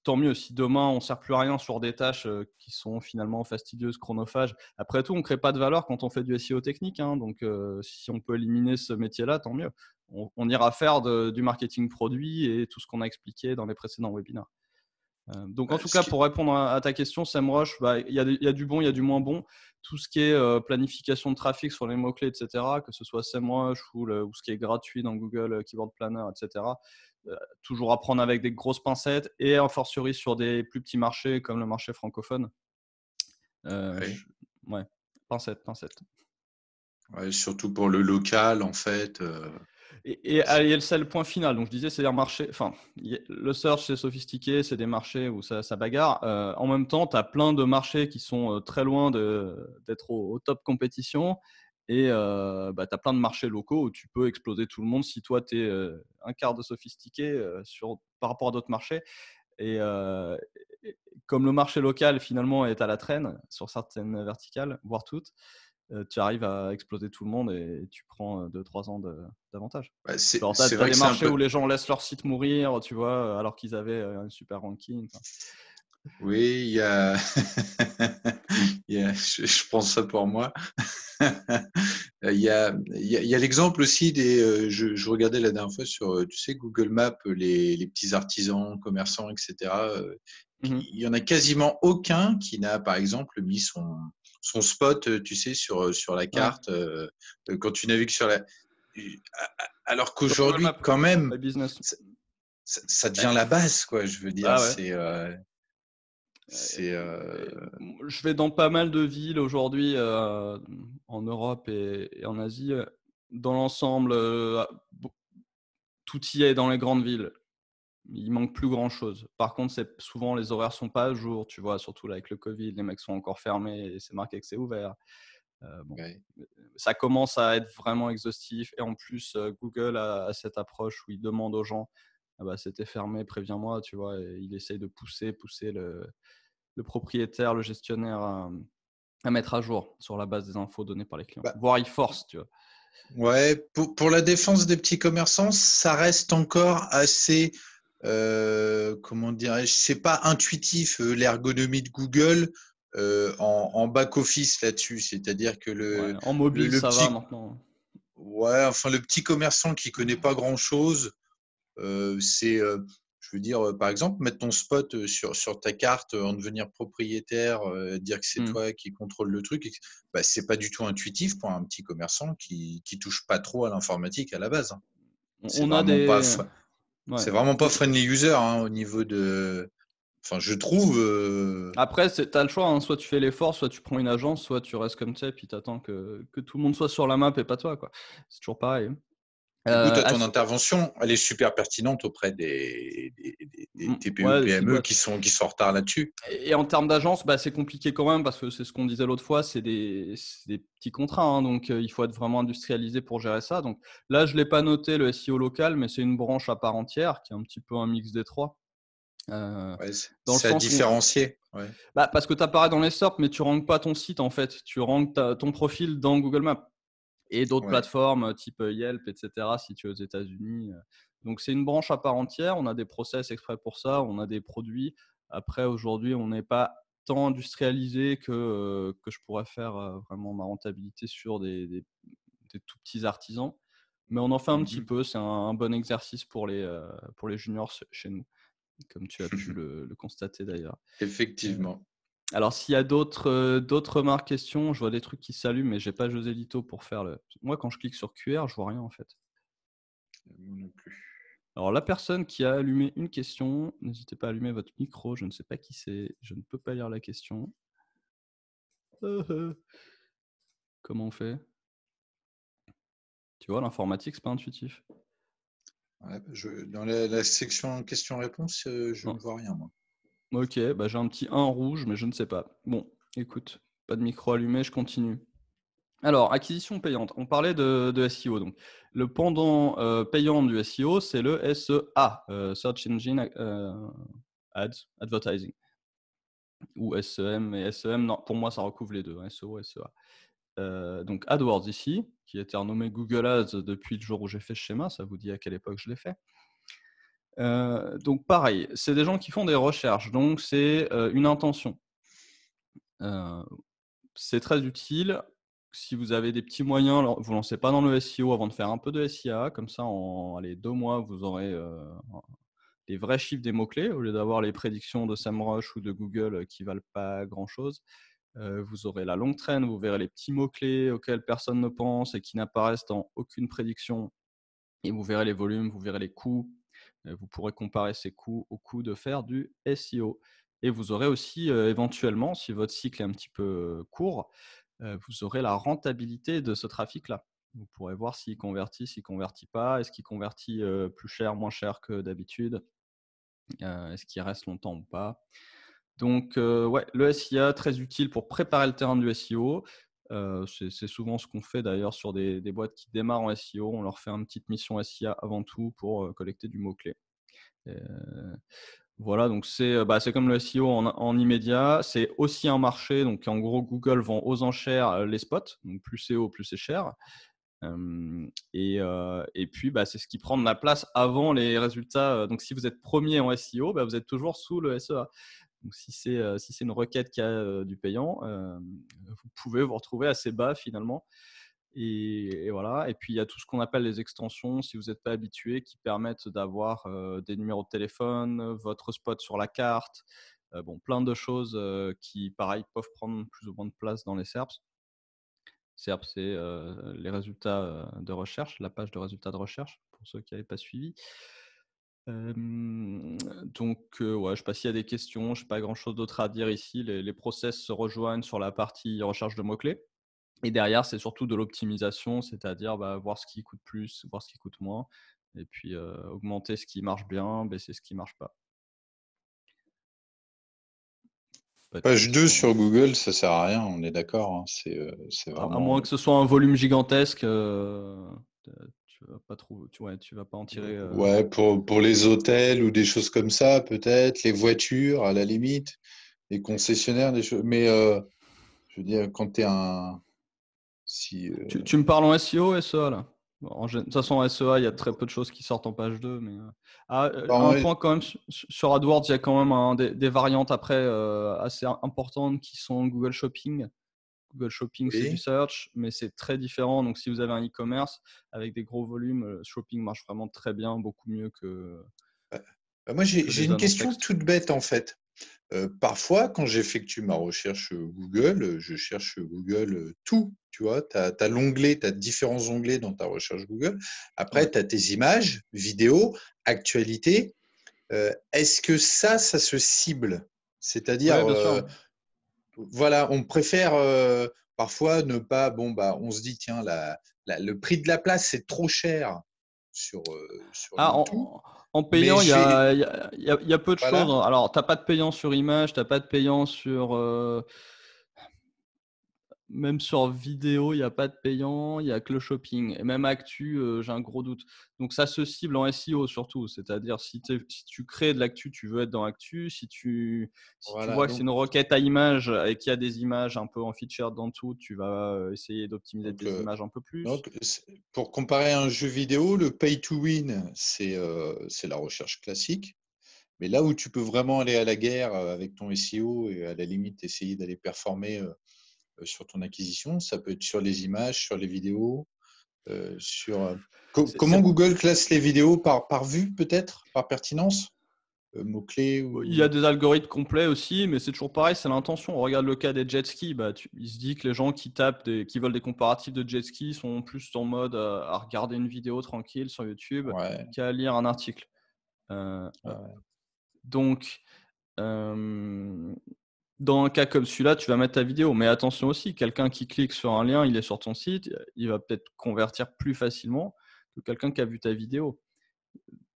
tant mieux si demain on sert plus à rien sur des tâches qui sont finalement fastidieuses, chronophages. Après tout, on crée pas de valeur quand on fait du SEO technique, hein, donc si on peut éliminer ce métier-là, tant mieux. On ira faire du marketing produit et tout ce qu'on a expliqué dans les précédents webinaires. Donc en tout Ce cas, qui pour répondre à ta question, SEMrush, bah, il y a du bon, il y a du moins bon. Tout ce qui est planification de trafic sur les mots-clés, etc., que ce soit SEMrush ou ce qui est gratuit dans Google Keyword Planner, etc., toujours à prendre avec des grosses pincettes et a fortiori sur des plus petits marchés comme le marché francophone. Euh, Ouais, je- Ouais, pincettes, pincettes. ouais, surtout pour le local, en fait. C'est le point final. Donc, je disais, c'est un marché. Enfin, le search, c'est sophistiqué, c'est des marchés où ça bagarre. En même temps, tu as plein de marchés qui sont très loin d'être au top compétition. Et bah, tu as plein de marchés locaux où tu peux exploser tout le monde si toi, tu es un quart de sophistiqué par rapport à d'autres marchés. Et comme le marché local, finalement, est à la traîne sur certaines verticales, voire toutes, tu arrives à exploser tout le monde et tu prends 2-3 ans d'avantage. Bah, Genre, tu c'est as vrai des que c'est un marchés où peu. les gens laissent leur site mourir, tu vois, alors qu'ils avaient un super ranking. Enfin, Oui, il y a, je pense ça pour moi. Il y a l'exemple aussi je regardais la dernière fois sur, tu sais, Google Maps, les petits artisans, commerçants, etc. mhm. Il y en a quasiment aucun qui n'a, par exemple, mis son spot, tu sais, sur la Ouais. carte, quand tu navigues sur la. Alors Sur Google qu'aujourd'hui, Maps, quand même, My Business. ça Eh, devient la base, quoi. Je veux dire, bah ouais. c'est, Je vais dans pas mal de villes aujourd'hui en Europe et en Asie. Dans l'ensemble, tout y est dans les grandes villes. Il manque plus grand chose. Par contre, c'est souvent les horaires sont pas à jour, tu vois, surtout là avec le Covid, les mecs sont encore fermés et c'est marqué que c'est ouvert. Bon, ouais. ça commence à être vraiment exhaustif et en plus Google a cette approche où il demande aux gens ah bah, c'était fermé, préviens-moi, tu vois, et il essaye de pousser le propriétaire, le gestionnaire à mettre à jour sur la base des infos données par les clients. Bah, Voire il force, tu vois. ouais, pour la défense des petits commerçants, ça reste encore assez, comment dirais-je, c'est pas intuitif, l'ergonomie de Google en back-office là-dessus. C'est-à-dire que Ouais, en mobile, le ça va petit, maintenant. ouais, enfin, le petit commerçant qui connaît pas grand-chose, c'est, je veux dire, par exemple, mettre ton spot sur ta carte, en devenir propriétaire, dire que c'est Hmm. toi qui contrôle le truc, bah, c'est pas du tout intuitif pour un petit commerçant qui touche pas trop à l'informatique à la base, hein. On a des. Ouais. C'est vraiment pas friendly user, hein, au niveau de. Enfin, je trouve. Après, tu as le choix, hein. Soit tu fais l'effort, soit tu prends une agence, soit tu restes comme ça et puis tu attends que tout le monde soit sur la map et pas toi, quoi. C'est toujours pareil. Du coup, toi, ton As- intervention, elle est super pertinente auprès des TPE, Ouais, des petites PME boîtes. qui sont en retard là-dessus. Et en termes d'agence, bah, c'est compliqué quand même parce que c'est ce qu'on disait l'autre fois, c'est des petits contrats, hein, donc il faut être vraiment industrialisé pour gérer ça. Donc là, je ne l'ai pas noté le SEO local, mais c'est une branche à part entière qui est un petit peu un mix des trois. Euh, Ouais, Dans le c'est à sens où, différencier. Ouais, bah, parce que tu apparais dans les SERP, mais tu ranques pas ton site en fait, tu ranques ton profil dans Google Maps et d'autres ouais. plateformes type Yelp, etc. si tu es aux États-Unis. Donc c'est une branche à part entière. On a des process exprès pour ça, on a des produits. Après, aujourd'hui, on n'est pas tant industrialisé que je pourrais faire vraiment ma rentabilité sur des tout petits artisans. Mais on en fait un petit Mhm. peu. C'est un bon exercice pour les juniors chez nous, comme tu as pu le constater d'ailleurs. Euh, Effectivement. alors, s'il y a d'autres remarques, questions, je vois des trucs qui s'allument, mais j'ai pas José Lito pour faire le. Moi, quand je clique sur QR, je vois rien en fait. Moi non plus. Alors, la personne qui a allumé une question, n'hésitez pas à allumer votre micro. Je ne sais pas qui c'est. Je ne peux pas lire la question. Comment on fait? Tu vois, l'informatique, c'est pas intuitif. Ouais, dans la section questions-réponses, je ne Non. vois rien, moi. OK, bah, j'ai un petit 1 rouge, mais je ne sais pas. Bon, écoute, pas de micro allumé, je continue. Alors, acquisition payante. On parlait de SEO donc. Le pendant, payant du SEO, c'est le SEA, Search Engine Ads, Advertising ou SEM et SEM, non, pour moi, ça recouvre les 2, hein, SEO, SEA. Donc AdWords ici, qui était renommé Google Ads depuis le jour où j'ai fait ce schéma, ça vous dit à quelle époque je l'ai fait. Donc pareil, c'est des gens qui font des recherches, donc c'est, une intention. Heu, c'est très utile si vous avez des petits moyens, alors vous lancez pas dans le SEO avant de faire un peu de SIA, comme ça en allez 2 mois, vous aurez, les vrais chiffres des mots-clés au lieu d'avoir les prédictions de SEMrush ou de Google, qui valent pas grand-chose. Vous aurez la longue traîne, vous verrez les petits mots-clés auxquels personne ne pense et qui n'apparaissent dans aucune prédiction et vous verrez les volumes, vous verrez les coûts. Vous pourrez comparer ces coûts aux coûts de faire du SEO et vous aurez aussi, éventuellement, si votre cycle est un petit peu court, vous aurez la rentabilité de ce trafic-là. Vous pourrez voir s'il convertit, s'il convertit pas, est-ce qu'il convertit, plus cher, moins cher que d'habitude? Est-ce qu'il reste longtemps ou pas? Donc ouais, le SIA très utile pour préparer le terrain du SEO. C'est souvent ce qu'on fait d'ailleurs sur des boîtes qui démarrent en SEO. On leur fait une petite mission SIA avant tout pour, collecter du mot-clé. Heu, voilà, donc c'est comme le SEO en immédiat. C'est aussi un marché, donc en gros Google vend aux enchères, les spots, donc plus c'est haut, plus c'est cher. Et puis, bah, c'est ce qui prend de la place avant les résultats, donc si vous êtes premier en SEO, bah, vous êtes toujours sous le SEA. Donc si c'est une requête qui a, du payant, vous pouvez vous retrouver assez bas finalement et voilà et puis il y a tout ce qu'on appelle les extensions, si vous n'êtes pas habitué, qui permettent d'avoir, des numéros de téléphone, votre spot sur la carte, bon plein de choses, qui pareil peuvent prendre plus ou moins de place dans les SERPs. SERP, c'est, les résultats, de recherche, la page de résultats de recherche, pour ceux qui n'avaient pas suivi. Donc ouais, je sais pas s'il y a des questions, je n'ai pas grand-chose d'autre à dire ici. Les process se rejoignent sur la partie recherche de mots-clés et derrière, c'est surtout de l'optimisation, c'est-à-dire, bah, voir ce qui coûte plus, voir ce qui coûte moins et puis, augmenter ce qui marche bien, baisser ce qui marche pas. Pas de Page 2 questions. sur Google, ça sert à rien, on est d'accord, hein. C'est À vraiment. moins que ce soit un volume gigantesque, tu vas pas ouais, tu vas pas en tirer, Ouais, pour les hôtels ou des choses comme ça, peut-être, les voitures, à la limite, les concessionnaires, des choses. Mais je veux dire, quand tu es un. Si, Tu me parles en SEO, SEA là? Bon, de toute façon, en SEA, il y a très peu de choses qui sortent en page 2, mais un enfin, point quand même sur AdWords, il y a quand même des variantes après assez importantes qui sont Google Shopping. Google Shopping, c'est du oui. search, mais c'est très différent. Donc, si vous avez un e-commerce avec des gros volumes, Shopping marche vraiment très bien, beaucoup mieux Moi, j'ai que j'ai des une annonces question texte. toute bête, en fait. Parfois, quand j'effectue ma recherche Google, je cherche Google tout. Tu vois, tu as l'onglet, tu as différents onglets dans ta recherche Google. Ouais, Après, tu as tes images, vidéos, actualités. Est-ce que ça se cible? C'est-à-dire, ouais, bien sûr. voilà, on préfère parfois ne pas. Bon, bah, on se dit, tiens, le prix de la place, c'est trop cher sur Ah, le tout. en Mais payant, il y je vais. a, il y a- il y a peu de choses, Voilà. hein. Alors, tu n'as pas de payant sur image, tu n'as pas de payant sur, même sur vidéo, il y a pas de payant, il y a que le shopping et même actu, j'ai un gros doute. Donc ça se cible en SEO surtout, c'est-à-dire si tu crées de l'actu, tu veux être dans actu. Si tu Voilà. vois que c'est Donc, une requête à images et qu'il y a des images un peu en featured dans tout, tu vas, essayer d'optimiser donc, tes images un peu plus. pour comparer un jeu vidéo, le pay to win, c'est la recherche classique. Mais là où tu peux vraiment aller à la guerre avec ton SEO et à la limite essayer d'aller performer sur ton acquisition, ça peut être sur les images, sur les vidéos, sur. Comment C'est Google classe les vidéos par vue peut-être, par pertinence, mots-clés Il y a ou. des algorithmes complets aussi, mais c'est toujours pareil, c'est l'intention. On regarde le cas des jet skis, bah, il se dit que les gens qui qui veulent des comparatifs de jet ski sont plus en mode à regarder une vidéo tranquille sur YouTube Ouais, qu'à lire un article. Euh, ouais. donc, euh, Dans un cas comme celui-là, tu vas mettre ta vidéo. Mais attention aussi, quelqu'un qui clique sur un lien, il est sur ton site, il va peut-être convertir plus facilement que quelqu'un qui a vu ta vidéo.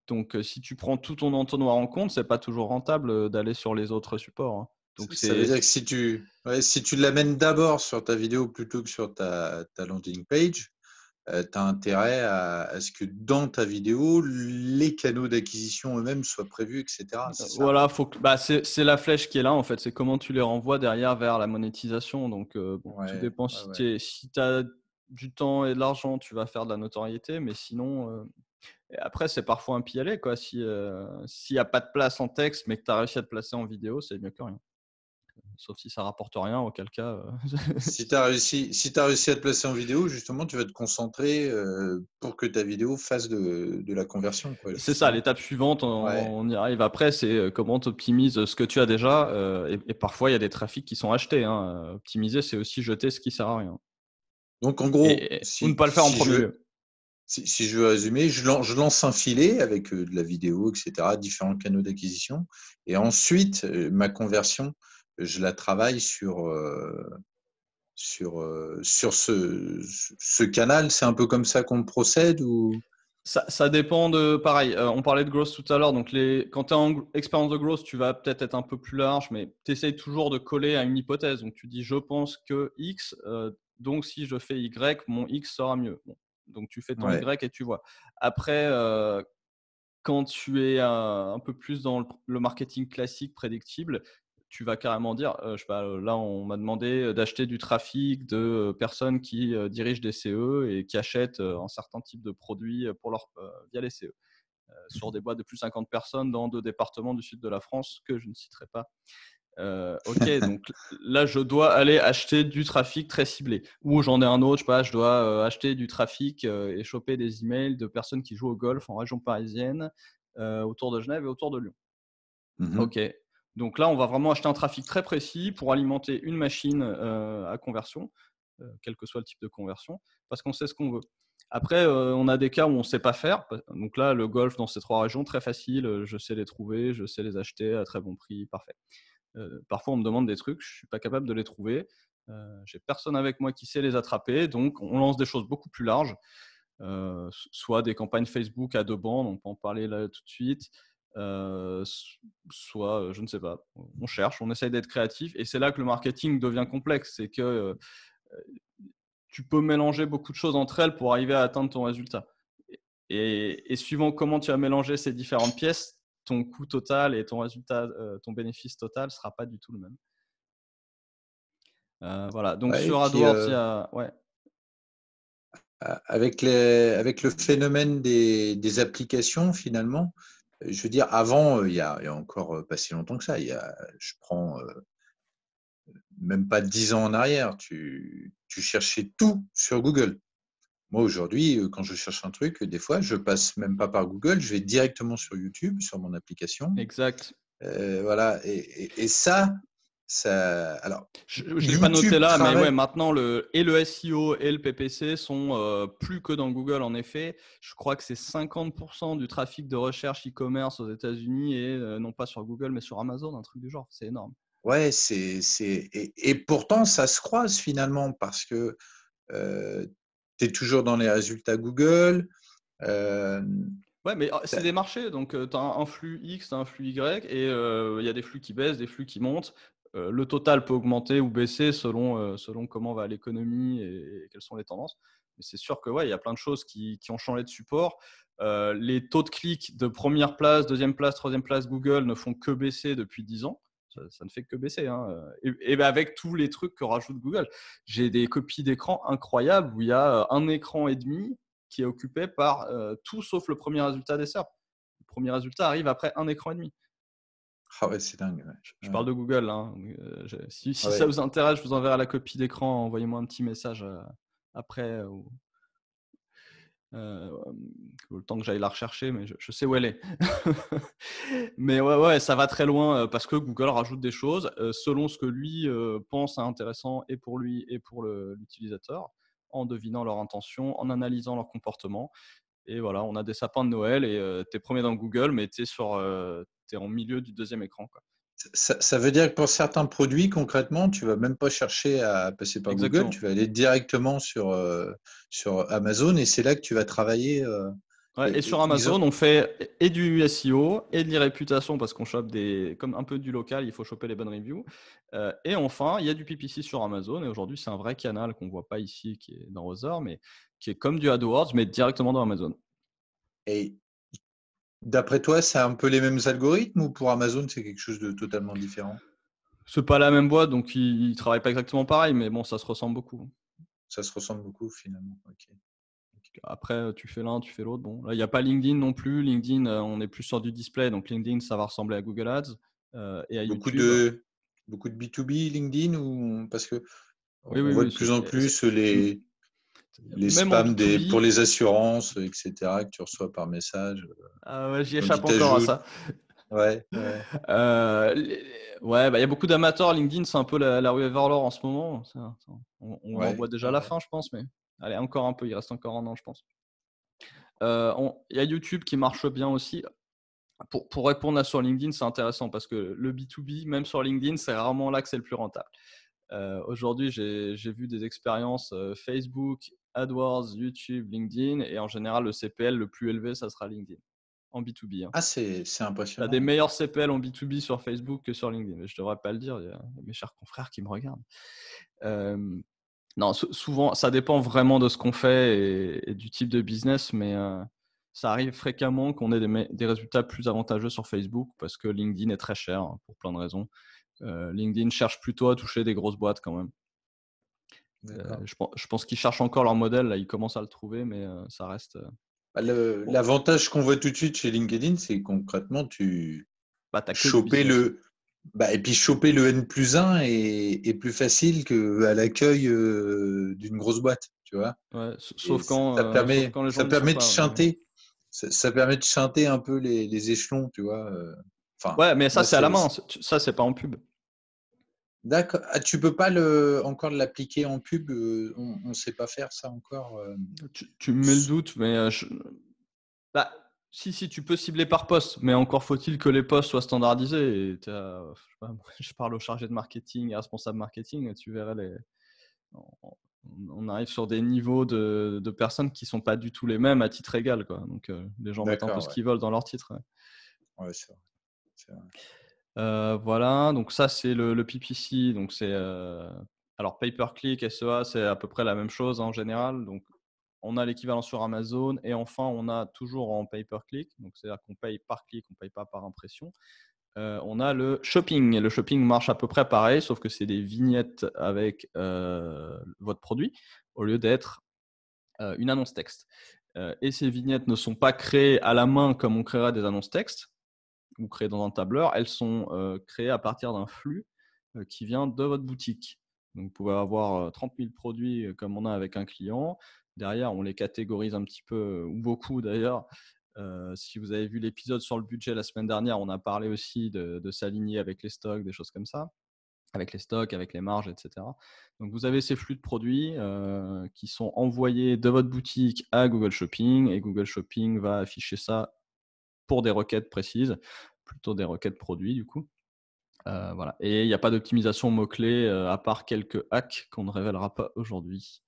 Donc, si tu prends tout ton entonnoir en compte, c'est pas toujours rentable d'aller sur les autres supports, hein. Donc, Ça veut dire que si tu l'amènes d'abord sur ta vidéo plutôt que sur ta landing page, tu as intérêt à ce que dans ta vidéo, les canaux d'acquisition eux-mêmes soient prévus, etc. C'est ça? voilà, c'est la flèche qui est là en fait. C'est comment tu les renvoies derrière vers la monétisation. Donc, bon, tout Ouais, dépend ouais, si ouais. tu as du temps et de l'argent, tu vas faire de la notoriété. Mais sinon, et après, c'est parfois un pis-aller, quoi. S'il y a pas de place en texte, mais que tu as réussi à te placer en vidéo, c'est mieux que rien. Sauf si ça rapporte rien, auquel cas, Si tu as réussi à te placer en vidéo, justement, tu vas te concentrer pour que ta vidéo fasse de la conversion, quoi, c'est ça, justement. l'étape suivante, Ouais. on y arrive après, c'est comment tu optimises ce que tu as déjà. Et parfois, il y a des trafics qui sont achetés, hein. Optimiser, c'est aussi jeter ce qui sert à rien. Donc, en gros, Ou ne pas le faire en premier lieu. si je veux résumer, je lance un filet avec de la vidéo, etc., différents canaux d'acquisition. Et ensuite, ma conversion, je la travaille sur ce canal. C'est un peu comme ça qu'on procède ou... Ça dépend de. Pareil, on parlait de growth tout à l'heure. Donc, quand tu es en expérience de growth, tu vas peut-être être un peu plus large, mais tu essayes toujours de coller à une hypothèse. Donc, tu dis je pense que X, donc si je fais Y, mon X sera mieux. Bon. Donc, tu fais ton Ouais. Y et tu vois. Après, quand tu es un peu plus dans le marketing classique prédictible, tu vas carrément dire, je sais pas, là, on m'a demandé d'acheter du trafic de personnes qui dirigent des CE et qui achètent un certain type de produits via les CE sur des boîtes de plus de 50 personnes dans 2 départements du sud de la France que je ne citerai pas. Ok, donc là, je dois aller acheter du trafic très ciblé. Ou j'en ai un autre, je sais pas, je dois acheter du trafic et choper des emails de personnes qui jouent au golf en région parisienne, autour de Genève et autour de Lyon. Mhm. Ok, donc là, on va vraiment acheter un trafic très précis pour alimenter une machine à conversion, quel que soit le type de conversion, parce qu'on sait ce qu'on veut. Après, on a des cas où on ne sait pas faire. Donc là, le golf dans ces 3 régions, très facile, je sais les trouver, je sais les acheter à très bon prix, parfait. Parfois, on me demande des trucs, je ne suis pas capable de les trouver. J'ai personne avec moi qui sait les attraper, donc on lance des choses beaucoup plus larges, soit des campagnes Facebook à 2 bandes, on peut en parler là tout de suite, soit, je ne sais pas, on cherche, on essaye d'être créatif, et c'est là que le marketing devient complexe, c'est que tu peux mélanger beaucoup de choses entre elles pour arriver à atteindre ton résultat. Et suivant comment tu as mélangé ces différentes pièces, ton coût total et ton résultat, ton bénéfice total ne sera pas du tout le même. Voilà, donc Ouais, et sur puis, AdWords, il y a. Ouais. avec le phénomène des applications, finalement, je veux dire, avant, il y a encore pas si longtemps que ça, je prends même pas 10 ans en arrière, tu cherchais tout sur Google. Moi, aujourd'hui, quand je cherche un truc, des fois, je passe même pas par Google, je vais directement sur YouTube, sur mon application. Exact. Voilà. Et ça. Alors, Je ne l'ai pas noté YouTube là, mais ouais, travaille. maintenant, le SEO et le PPC sont plus que dans Google, en effet. Je crois que c'est 50% du trafic de recherche e-commerce aux États-Unis et non pas sur Google, mais sur Amazon, un truc du genre. C'est énorme. Ouais, et pourtant, ça se croise finalement parce que tu es toujours dans les résultats Google. Euh, Ouais, mais c'est des marchés, donc tu as un flux X, tu as un flux Y, et il y a des flux qui baissent, des flux qui montent. Le total peut augmenter ou baisser selon comment va l'économie et quelles sont les tendances. Mais c'est sûr que ouais, il y a plein de choses qui ont changé de support. Les taux de clics de première place, deuxième place, troisième place Google ne font que baisser depuis 10 ans. Ça ne fait que baisser, hein. Et ben avec tous les trucs que rajoute Google. J'ai des copies d'écran incroyables où il y a un écran et demi qui est occupé par tout sauf le premier résultat des SERP. Le premier résultat arrive après un écran et demi. Ah ouais, c'est dingue. Je Ouais. parle de Google, hein. Si ça Ouais. vous intéresse, je vous enverrai la copie d'écran. Envoyez-moi un petit message après, le temps que j'aille la rechercher, mais je sais où elle est. Mais ouais, ça va très loin parce que Google rajoute des choses selon ce que lui pense intéressant et pour lui et pour l'utilisateur, en devinant leur intention, en analysant leur comportement. Et voilà, on a des sapins de Noël et tu es premier dans Google, mais tu es en milieu du deuxième écran, quoi. Ça veut dire que pour certains produits, concrètement, tu vas même pas chercher à passer par Google, tu Exactement. vas aller directement sur Amazon et c'est là que tu vas travailler. Ouais, et sur Ils ont... Amazon, on fait et du SEO et de l'e-réputation parce qu'on chope comme un peu du local, il faut choper les bonnes reviews. Et enfin, il y a du PPC sur Amazon et aujourd'hui, c'est un vrai canal qu'on voit pas ici, qui est dans Other, mais qui est comme du AdWords, mais directement dans Amazon. Et d'après toi, c'est un peu les mêmes algorithmes ou pour Amazon, c'est quelque chose de totalement différent? C'est pas la même boîte, donc ils travaillent pas exactement pareil, mais bon, ça se ressemble beaucoup. Ça se ressemble beaucoup finalement. Ok. Après, tu fais l'un, tu fais l'autre. Bon, là, il n'y a pas LinkedIn non plus. LinkedIn, on est plus sur du display. Donc, LinkedIn, ça va ressembler à Google Ads et à Beaucoup YouTube. de, beaucoup de B2B LinkedIn ou parce que Oui, on oui, voit oui. de plus en plus les Même en spams pour B2B, les assurances, etc., que tu reçois par message. ouais, j'y Quand ils échappe encore à t'ajoutent. ça. Ouais, ouais. Euh, les- ouais, bah, il y a beaucoup d'amateurs. LinkedIn, c'est un peu la rue vers l'or en ce moment. On en Ouais, voit déjà ouais, la ouais. fin, je pense. Mais allez, encore un peu. Il reste encore un an, je pense. Il y a YouTube qui marche bien aussi. Pour répondre à sur LinkedIn, c'est intéressant parce que le B2B, même sur LinkedIn, c'est rarement là que c'est le plus rentable. Aujourd'hui, j'ai vu des expériences Facebook, AdWords, YouTube, LinkedIn, et en général, le CPL le plus élevé, ça sera LinkedIn, en B2B. Hein. Ah, c'est Tu as des impressionnant. meilleurs CPL en B2B sur Facebook que sur LinkedIn. Mais je ne devrais pas le dire, il y a mes chers confrères qui me regardent. Euh, non, souvent, ça dépend vraiment de ce qu'on fait et du type de business, mais ça arrive fréquemment qu'on ait des résultats plus avantageux sur Facebook parce que LinkedIn est très cher hein, pour plein de raisons. LinkedIn cherche plutôt à toucher des grosses boîtes quand même. D'accord. Je pense qu'ils cherchent encore leur modèle, là, ils commencent à le trouver, mais ça reste. Bah, Bon, l'avantage qu'on voit tout de suite chez LinkedIn, c'est que concrètement, tu bah, t'as que du choper business. le, bah, et puis choper le N+1 est plus facile qu'à l'accueil d'une grosse boîte, tu vois. Ouais, Et sauf quand les gens ça n'y sont permet de pas. Ouais, chanter, ça permet de chanter un peu les échelons, tu vois. Enfin, ouais, mais ça, moi, c'est à la main. Ça, c'est pas en pub. d'accord. Ah, tu peux pas encore l'appliquer en pub, on ne sait pas faire ça encore. Tu me mets le doute, mais bah, si, tu peux cibler par poste, mais encore faut-il que les postes soient standardisés. Et je sais pas, je parle au chargé de marketing et responsable marketing, et tu verrais on, on arrive sur des niveaux de personnes qui sont pas du tout les mêmes à titre égal, quoi. Donc, les gens mettent un peu D'accord, ce ouais. qu'ils veulent dans leur titre. Ouais. Ouais, c'est vrai, c'est vrai. Voilà, donc ça c'est le PPC, donc c'est alors pay-per-click, SEA, c'est à peu près la même chose en général. Donc on a l'équivalent sur Amazon et enfin on a toujours en pay-per-click, donc c'est-à-dire qu'on paye par clic, on paye pas par impression. On a le shopping. Le shopping marche à peu près pareil, sauf que c'est des vignettes avec votre produit au lieu d'être une annonce texte. Et ces vignettes ne sont pas créées à la main comme on créera des annonces texte ou créées dans un tableur. Elles sont créées à partir d'un flux qui vient de votre boutique. Donc, vous pouvez avoir 30 000 produits comme on a avec un client. Derrière, on les catégorise un petit peu, ou beaucoup d'ailleurs. Si vous avez vu l'épisode sur le budget la semaine dernière, on a parlé aussi de s'aligner avec les stocks, des choses comme ça, avec les stocks, avec les marges, etc. Donc, vous avez ces flux de produits qui sont envoyés de votre boutique à Google Shopping et Google Shopping va afficher ça pour des requêtes précises, plutôt des requêtes produits du coup. Voilà. Et il n'y a pas d'optimisation mots-clés à part quelques hacks qu'on ne révélera pas aujourd'hui.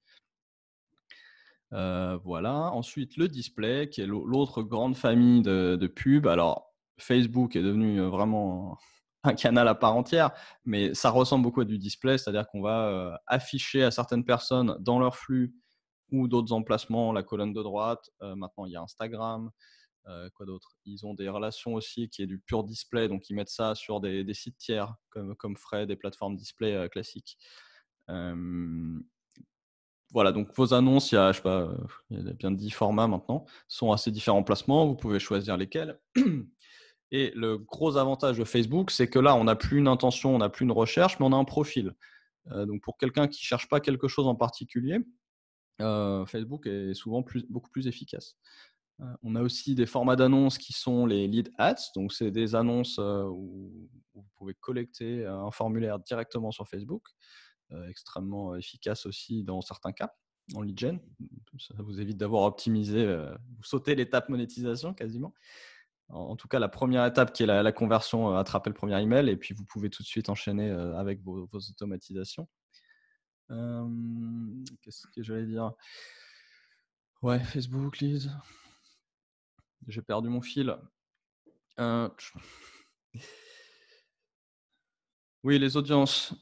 Voilà. Ensuite, le display, qui est l'autre grande famille de pubs. Alors, Facebook est devenu vraiment un canal à part entière, mais ça ressemble beaucoup à du display, c'est-à-dire qu'on va afficher à certaines personnes dans leur flux ou d'autres emplacements la colonne de droite. Maintenant, il y a Instagram. Quoi d'autre? Ils ont des relations aussi qui est du pur display, donc ils mettent ça sur des sites tiers comme Fred, des plateformes display classiques. Voilà, donc vos annonces, il y a, je sais pas, il y a bien 10 formats maintenant, sont à ces différents placements, vous pouvez choisir lesquels. Et le gros avantage de Facebook, c'est que là, on n'a plus une intention, on n'a plus une recherche, mais on a un profil. Donc pour quelqu'un qui ne cherche pas quelque chose en particulier, Facebook est souvent beaucoup plus efficace. On a aussi des formats d'annonces qui sont les lead ads, donc c'est des annonces où vous pouvez collecter un formulaire directement sur Facebook, extrêmement efficace aussi dans certains cas, en lead gen. Ça vous évite d'avoir optimisé, vous sautez l'étape monétisation quasiment. En tout cas, la première étape qui est la conversion, attraper le premier email et puis vous pouvez tout de suite enchaîner avec vos automatisations. Qu'est-ce que j'allais dire? Ouais, Facebook, Leads. J'ai perdu mon fil. Oui, les audiences.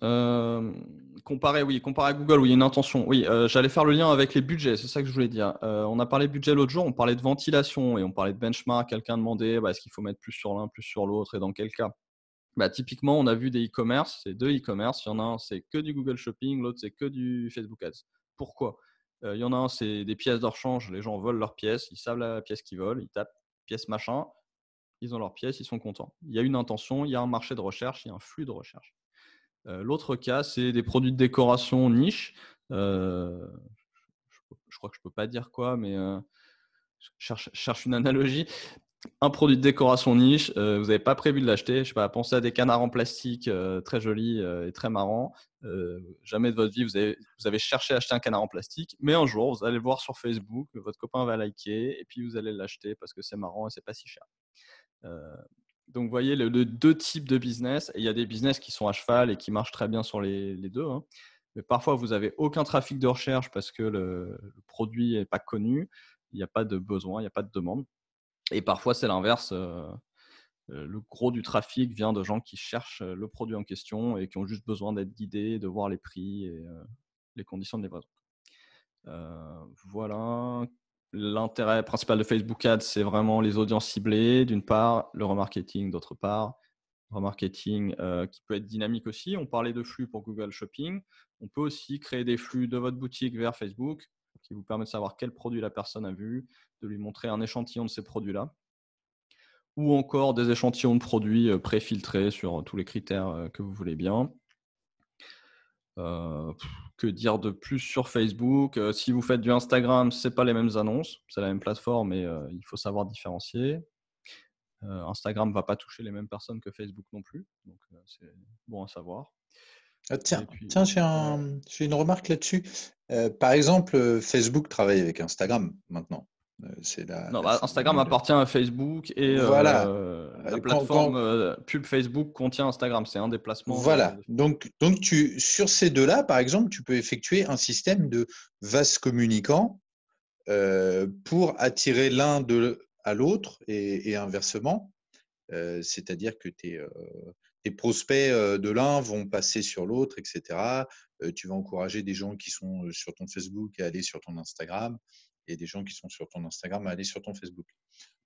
Comparé à Google, oui, une intention. Oui, j'allais faire le lien avec les budgets, c'est ça que je voulais dire. On a parlé de budget l'autre jour, on parlait de ventilation et on parlait de benchmark. Quelqu'un demandait est-ce qu'il faut mettre plus sur l'un, plus sur l'autre et dans quel cas. Typiquement, on a vu des e-commerce, c'est deux e-commerce. Il y en a un, c'est que du Google Shopping, l'autre, c'est que du Facebook Ads. Pourquoi? Il y en a un, c'est des pièces de rechange. Les gens veulent leurs pièces, ils savent la pièce qu'ils veulent, ils tapent pièce machin, ils ont leurs pièces, ils sont contents. Il y a une intention, il y a un marché de recherche, il y a un flux de recherche. L'autre cas, c'est des produits de décoration niche. Je crois que je ne peux pas dire quoi, mais je cherche une analogie. Un produit de décoration niche, vous n'avez pas prévu de l'acheter. Je sais pas, pensez à des canards en plastique très jolis et très marrants. Jamais de votre vie, vous avez cherché à acheter un canard en plastique, mais un jour, vous allez le voir sur Facebook, votre copain va liker, et puis vous allez l'acheter parce que c'est marrant et c'est pas si cher. Donc, vous voyez le deux types de business. Et il y a des business qui sont à cheval et qui marchent très bien sur les deux. Hein. Mais parfois, vous n'avez aucun trafic de recherche parce que le produit n'est pas connu. Il n'y a pas de besoin, il n'y a pas de demande. Et parfois, c'est l'inverse. Le gros du trafic vient de gens qui cherchent le produit en question et qui ont juste besoin d'être guidés, de voir les prix et les conditions de livraison. Voilà. L'intérêt principal de Facebook Ads, c'est vraiment les audiences ciblées, d'une part, le remarketing, d'autre part. Remarketing qui peut être dynamique aussi. On parlait de flux pour Google Shopping. On peut aussi créer des flux de votre boutique vers Facebook qui vous permet de savoir quel produit la personne a vu, de lui montrer un échantillon de ces produits-là. Ou encore des échantillons de produits préfiltrés sur tous les critères que vous voulez bien. Que dire de plus sur Facebook? Si vous faites du Instagram, ce n'est pas les mêmes annonces. C'est la même plateforme, mais il faut savoir différencier. Instagram ne va pas toucher les mêmes personnes que Facebook non plus. Donc, c'est bon à savoir. Ah, tiens, puis, j'ai une remarque là-dessus. Par exemple, Facebook travaille avec Instagram maintenant. C'est non, la Instagram formule. appartient à Facebook et Voilà. la Quand, plateforme pub Facebook contient Instagram. C'est un déplacement Voilà. de... Donc sur ces deux-là, par exemple, tu peux effectuer un système de vases communicants pour attirer l'un à l'autre et inversement. C'est-à-dire que tes prospects de l'un vont passer sur l'autre, etc. Tu vas encourager des gens qui sont sur ton Facebook à aller sur ton Instagram et des gens qui sont sur ton Instagram à aller sur ton Facebook.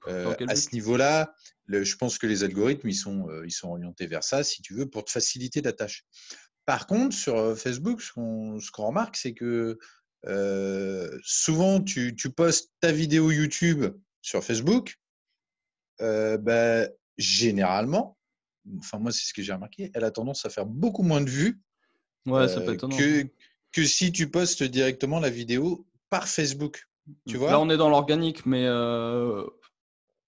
Dans quel À ce but? niveau-là, je pense que les algorithmes, ils sont orientés vers ça, si tu veux, pour te faciliter la tâche. Par contre, sur Facebook, ce qu'on remarque, c'est que souvent, tu postes ta vidéo YouTube sur Facebook, généralement, enfin moi, c'est ce que j'ai remarqué, elle a tendance à faire beaucoup moins de vues Ouais, c'est pas étonnant. que si tu postes directement la vidéo par Facebook. Tu Là, vois? on est dans l'organique, mais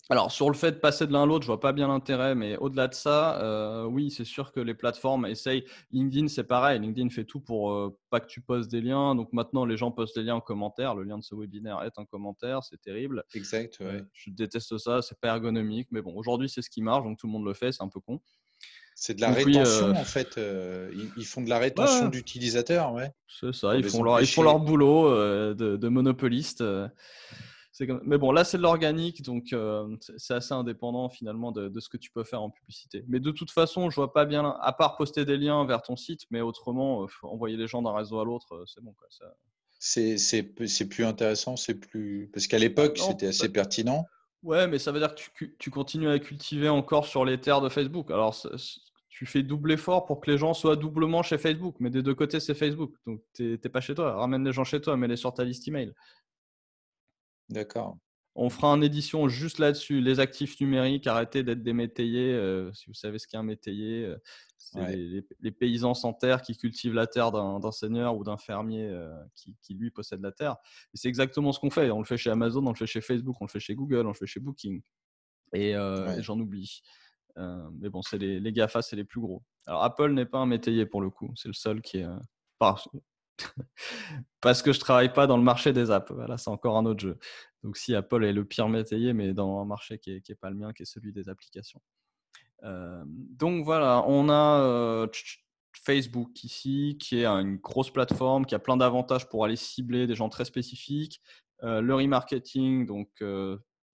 alors sur le fait de passer de l'un à l'autre, je vois pas bien l'intérêt, mais au-delà de ça, oui, c'est sûr que les plateformes essayent. LinkedIn, c'est pareil. LinkedIn fait tout pour pas que tu postes des liens. Donc maintenant, les gens postent des liens en commentaire. Le lien de ce webinaire est un commentaire, c'est terrible. Exact, ouais. Je déteste ça, c'est pas ergonomique, mais bon, aujourd'hui, c'est ce qui marche, donc tout le monde le fait, c'est un peu con. C'est de la Donc oui, rétention, en fait. Ils font de la rétention ouais, d'utilisateurs, ouais, c'est ça, pour ils les font leur empêcher. boulot de monopolistes. Mais bon, là, c'est de l'organique, donc c'est assez indépendant finalement de ce que tu peux faire en publicité. Mais de toute façon, je vois pas bien, à part poster des liens vers ton site, mais autrement, envoyer les gens d'un réseau à l'autre, c'est bon, quoi. Ça... C'est plus intéressant, c'est plus. Parce qu'à l'époque, Non, c'était assez pertinent. ouais, mais ça veut dire que tu continues à cultiver encore sur les terres de Facebook. Alors, tu fais double effort pour que les gens soient doublement chez Facebook, mais des deux côtés, c'est Facebook. Donc, t'es pas chez toi. Ramène les gens chez toi, mets-les sur ta liste email. D'accord. On fera une édition juste là-dessus. Les actifs numériques, arrêtez d'être des métayers. Si vous savez ce qu'est un métayer, c'est Ouais. les paysans sans terre qui cultivent la terre d'un seigneur ou d'un fermier qui, lui, possède la terre. Et c'est exactement ce qu'on fait. On le fait chez Amazon, on le fait chez Facebook, on le fait chez Google, on le fait chez Booking. Et Ouais. j'en oublie. Mais bon, c'est les GAFA, c'est les plus gros. Alors, Apple n'est pas un métayer pour le coup. C'est le seul qui est... parce que je travaille pas dans le marché des apps. Voilà, c'est encore un autre jeu. Donc, si Apple est le pire métayer, mais dans un marché qui est pas le mien, qui est celui des applications. Donc voilà, on a Facebook ici, qui est une grosse plateforme, qui a plein d'avantages pour aller cibler des gens très spécifiques. Le remarketing, donc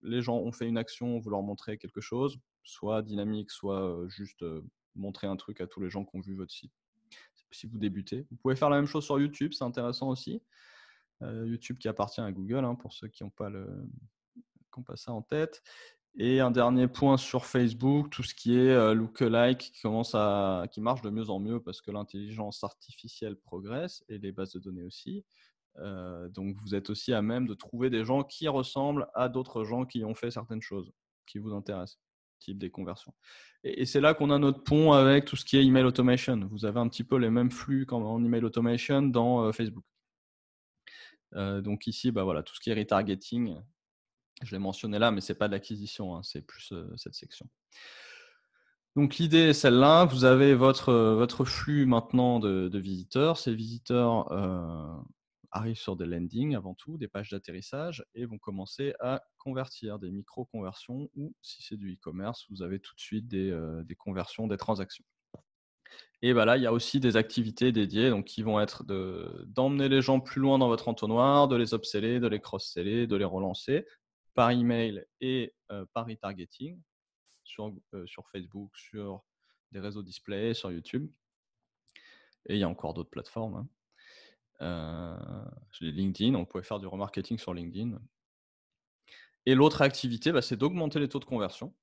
les gens ont fait une action, vous leur montrez quelque chose, soit dynamique, soit juste montrer un truc à tous les gens qui ont vu votre site. Si vous débutez, vous pouvez faire la même chose sur YouTube, c'est intéressant aussi. YouTube qui appartient à Google, pour ceux qui n'ont pas ça en tête. Et un dernier point sur Facebook, tout ce qui est lookalike qui marche de mieux en mieux parce que l'intelligence artificielle progresse et les bases de données aussi. Donc, vous êtes aussi à même de trouver des gens qui ressemblent à d'autres gens qui ont fait certaines choses qui vous intéressent, type des conversions. Et c'est là qu'on a notre pont avec tout ce qui est email automation. Vous avez un petit peu les mêmes flux en email automation dans Facebook. Donc ici, voilà, tout ce qui est retargeting, je l'ai mentionné là, mais ce n'est pas de l'acquisition, c'est plus cette section. Donc l'idée est celle-là, vous avez votre flux maintenant de visiteurs. Ces visiteurs arrivent sur des landings avant tout, des pages d'atterrissage, et vont commencer à convertir, des micro-conversions, ou si c'est du e-commerce, vous avez tout de suite des conversions, des transactions. Et là, il y a aussi des activités dédiées donc, qui vont être d'emmener les gens plus loin dans votre entonnoir, de les upseller, de les cross-seller, de les relancer par email et par retargeting sur Facebook, sur des réseaux display, sur YouTube. Et il y a encore d'autres plateformes. LinkedIn, on pouvait faire du remarketing sur LinkedIn. Et l'autre activité, c'est d'augmenter les taux de conversion.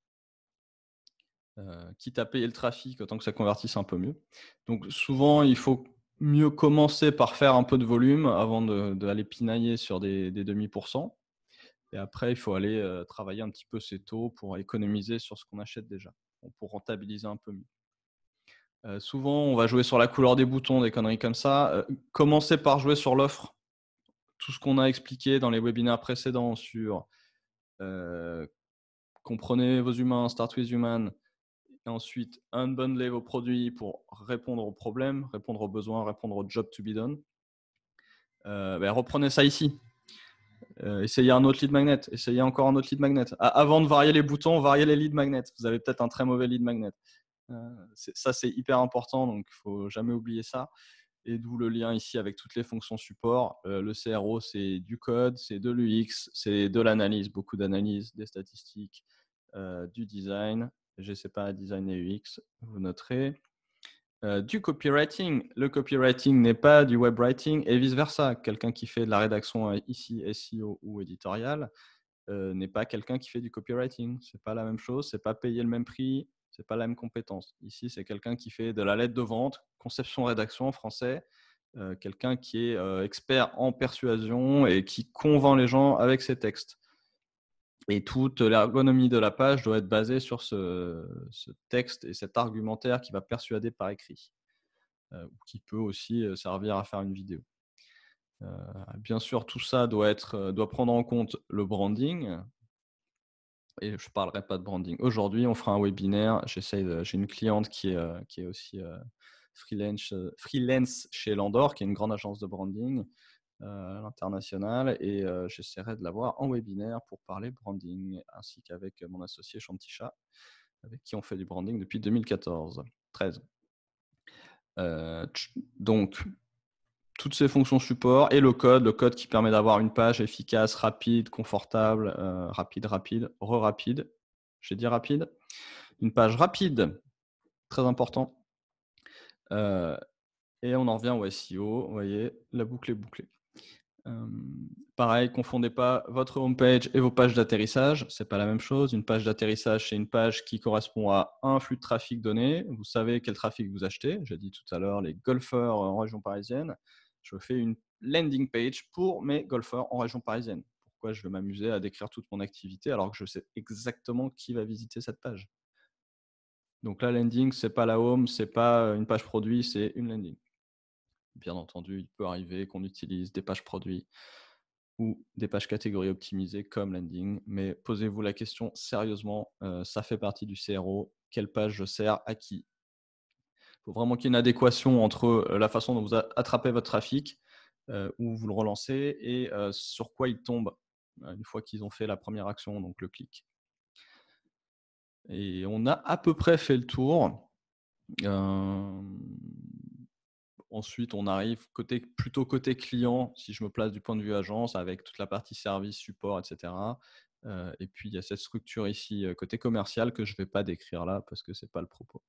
Quitte à payer le trafic, autant que ça convertisse un peu mieux. Donc souvent, il faut mieux commencer par faire un peu de volume avant d'aller pinailler sur des demi-pourcents. Et après, il faut aller travailler un petit peu ces taux pour économiser sur ce qu'on achète déjà, pour rentabiliser un peu mieux. Souvent, on va jouer sur la couleur des boutons, des conneries comme ça. Commencez par jouer sur l'offre. Tout ce qu'on a expliqué dans les webinaires précédents sur comprenez vos humains, start with human, et ensuite unbundler vos produits pour répondre aux problèmes, répondre aux besoins, répondre aux job to be done. Reprenez ça ici. Essayez un autre lead magnet, essayez encore un autre lead magnet. Avant de varier les boutons, variez les lead magnets. Vous avez peut-être un très mauvais lead magnet. Ça, c'est hyper important, donc il ne faut jamais oublier ça. Et d'où le lien ici avec toutes les fonctions support. Le CRO, c'est du code, c'est de l'UX, c'est de l'analyse, beaucoup d'analyse, des statistiques, du design. Je ne sais pas, design et UX, vous noterez. Du copywriting. Le copywriting n'est pas du web writing et vice-versa. Quelqu'un qui fait de la rédaction ici, SEO ou éditorial, n'est pas quelqu'un qui fait du copywriting. Ce n'est pas la même chose, ce n'est pas payer le même prix, ce n'est pas la même compétence. Ici, c'est quelqu'un qui fait de la lettre de vente, conception-rédaction en français, quelqu'un qui est expert en persuasion et qui convainc les gens avec ses textes. Et toute l'ergonomie de la page doit être basée sur ce texte et cet argumentaire qui va persuader par écrit, ou qui peut aussi servir à faire une vidéo. Bien sûr, tout ça doit prendre en compte le branding. Et je ne parlerai pas de branding. Aujourd'hui, on fera un webinaire. J'ai une cliente qui est aussi freelance chez Landor, qui est une grande agence de branding à l'international, et j'essaierai de l'avoir en webinaire pour parler branding, ainsi qu'avec mon associé Chantichat, avec qui on fait du branding depuis 2013. Donc, toutes ces fonctions support et le code qui permet d'avoir une page efficace, rapide, confortable, rapide, rapide. J'ai dit rapide. Une page rapide, très important. Et on en revient au SEO. Vous voyez, la boucle est bouclée. Pareil, confondez pas votre homepage et vos pages d'atterrissage. C'est pas la même chose. Une page d'atterrissage, c'est une page qui correspond à un flux de trafic donné. Vous savez quel trafic vous achetez. J'ai dit tout à l'heure les golfeurs en région parisienne. Je fais une landing page pour mes golfeurs en région parisienne. Pourquoi je vais m'amuser à décrire toute mon activité alors que je sais exactement qui va visiter cette page. Donc la landing, c'est pas la home, c'est pas une page produit, c'est une landing. Bien entendu, il peut arriver qu'on utilise des pages produits ou des pages catégories optimisées comme landing, mais posez-vous la question sérieusement, ça fait partie du CRO, quelle page je sers à qui? Il faut vraiment qu'il y ait une adéquation entre la façon dont vous attrapez votre trafic, où vous le relancez, et sur quoi il tombe une fois qu'ils ont fait la première action, donc le clic. Et on a à peu près fait le tour. Ensuite, on arrive plutôt côté client, si je me place du point de vue agence, avec toute la partie service, support, etc. Et puis, il y a cette structure ici, côté commercial, que je ne vais pas décrire là parce que ce n'est pas le propos.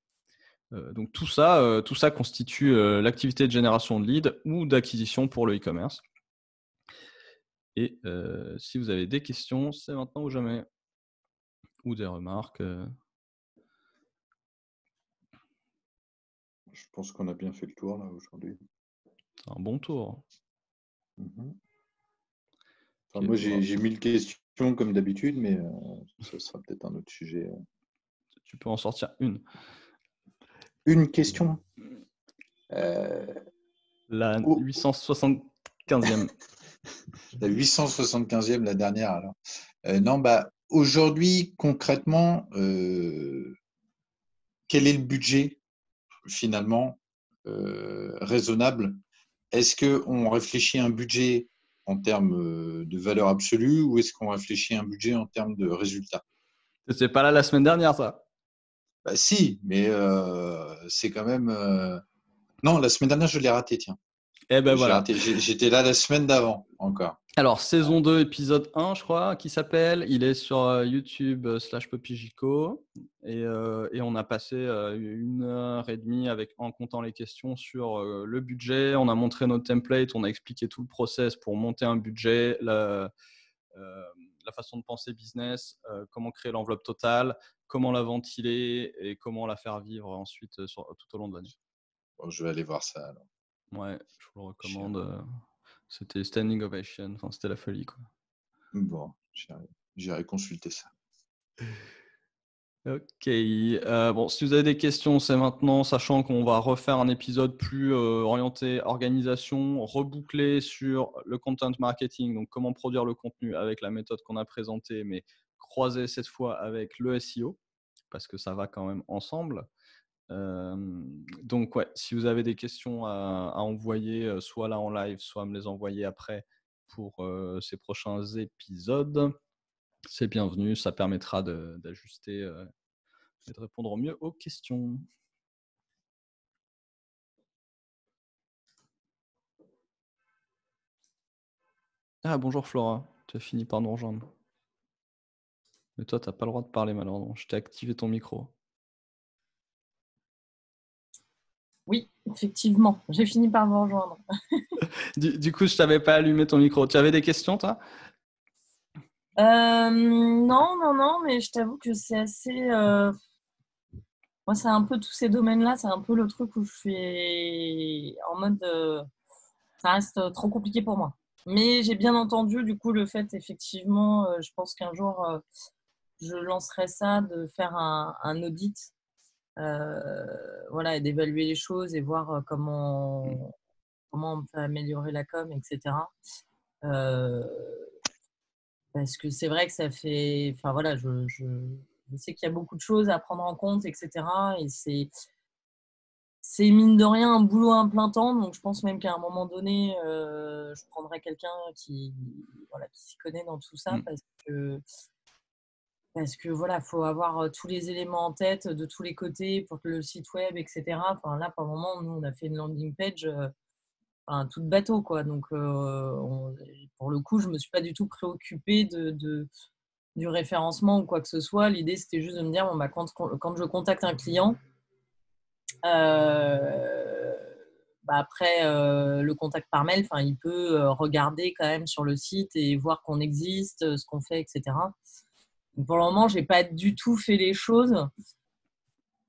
Donc, tout ça constitue l'activité de génération de leads ou d'acquisition pour le e-commerce. Et si vous avez des questions, c'est maintenant ou jamais. Ou des remarques. Je pense qu'on a bien fait le tour là aujourd'hui. C'est un bon tour. Enfin, moi, j'ai 1000 questions comme d'habitude, mais ce sera peut-être un autre sujet. Tu peux en sortir une. Une question. La 875e. La 875e, la dernière alors. Non, bah aujourd'hui, concrètement, quel est le budget finalement raisonnable? Est-ce qu'on réfléchit à un budget en termes de valeur absolue ou est-ce qu'on réfléchit à un budget en termes de résultat? C'est pas là la semaine dernière, ça? Bah, si, mais c'est quand même… Non, la semaine dernière, je l'ai raté, tiens. Eh ben voilà. Raté. J'étais là la semaine d'avant encore. Alors, saison 2, épisode 1, je crois, qui s'appelle. Il est sur YouTube /Popigico. Et on a passé 1h30 en comptant les questions sur le budget. On a montré notre template, on a expliqué tout le process pour monter un budget, la façon de penser business, comment créer l'enveloppe totale, comment la ventiler et comment la faire vivre ensuite tout au long de l'année. Bon, je vais aller voir ça alors. Ouais, je vous le recommande. C'était standing ovation, enfin, c'était la folie, quoi. Bon, j'irai consulter ça. Ok. Bon, si vous avez des questions, c'est maintenant, sachant qu'on va refaire un épisode plus orienté organisation, rebouclé sur le content marketing, donc comment produire le contenu avec la méthode qu'on a présentée, mais croisé cette fois avec le SEO, parce que ça va quand même ensemble. Donc, ouais, si vous avez des questions à envoyer, soit là en live, soit à me les envoyer après pour ces prochains épisodes, c'est bienvenu. Ça permettra d'ajuster et de répondre au mieux aux questions. Ah, bonjour Flora, tu as fini par nous rejoindre. Mais toi, tu n'as pas le droit de parler malheureusement. Je t'ai activé ton micro. Oui, effectivement, j'ai fini par vous rejoindre. Du coup, je t'avais pas allumé ton micro. Tu avais des questions, toi? Non, mais je t'avoue que c'est assez… Moi, c'est un peu tous ces domaines-là, c'est un peu le truc où je suis en mode… ça reste trop compliqué pour moi. Mais j'ai bien entendu, du coup, le fait, effectivement, je pense qu'un jour, je lancerai ça, de faire un audit, voilà, et d'évaluer les choses et voir comment on peut améliorer la com, etc. Parce que c'est vrai que ça fait… Enfin voilà, je sais qu'il y a beaucoup de choses à prendre en compte, etc. Et c'est mine de rien un boulot à un plein temps. Donc je pense même qu'à un moment donné, je prendrai quelqu'un qui s'y connaît dans tout ça, parce que voilà, faut avoir tous les éléments en tête de tous les côtés pour que le site web, etc. Enfin là, pour le moment, nous, on a fait une landing page tout de bateau, quoi. Donc pour le coup, je me suis pas du tout préoccupée du référencement ou quoi que ce soit. L'idée, c'était juste de me dire, bon, bah, quand je contacte un client, après le contact par mail, il peut regarder quand même sur le site et voir qu'on existe, ce qu'on fait, etc. Donc, pour le moment, j'ai pas du tout fait les choses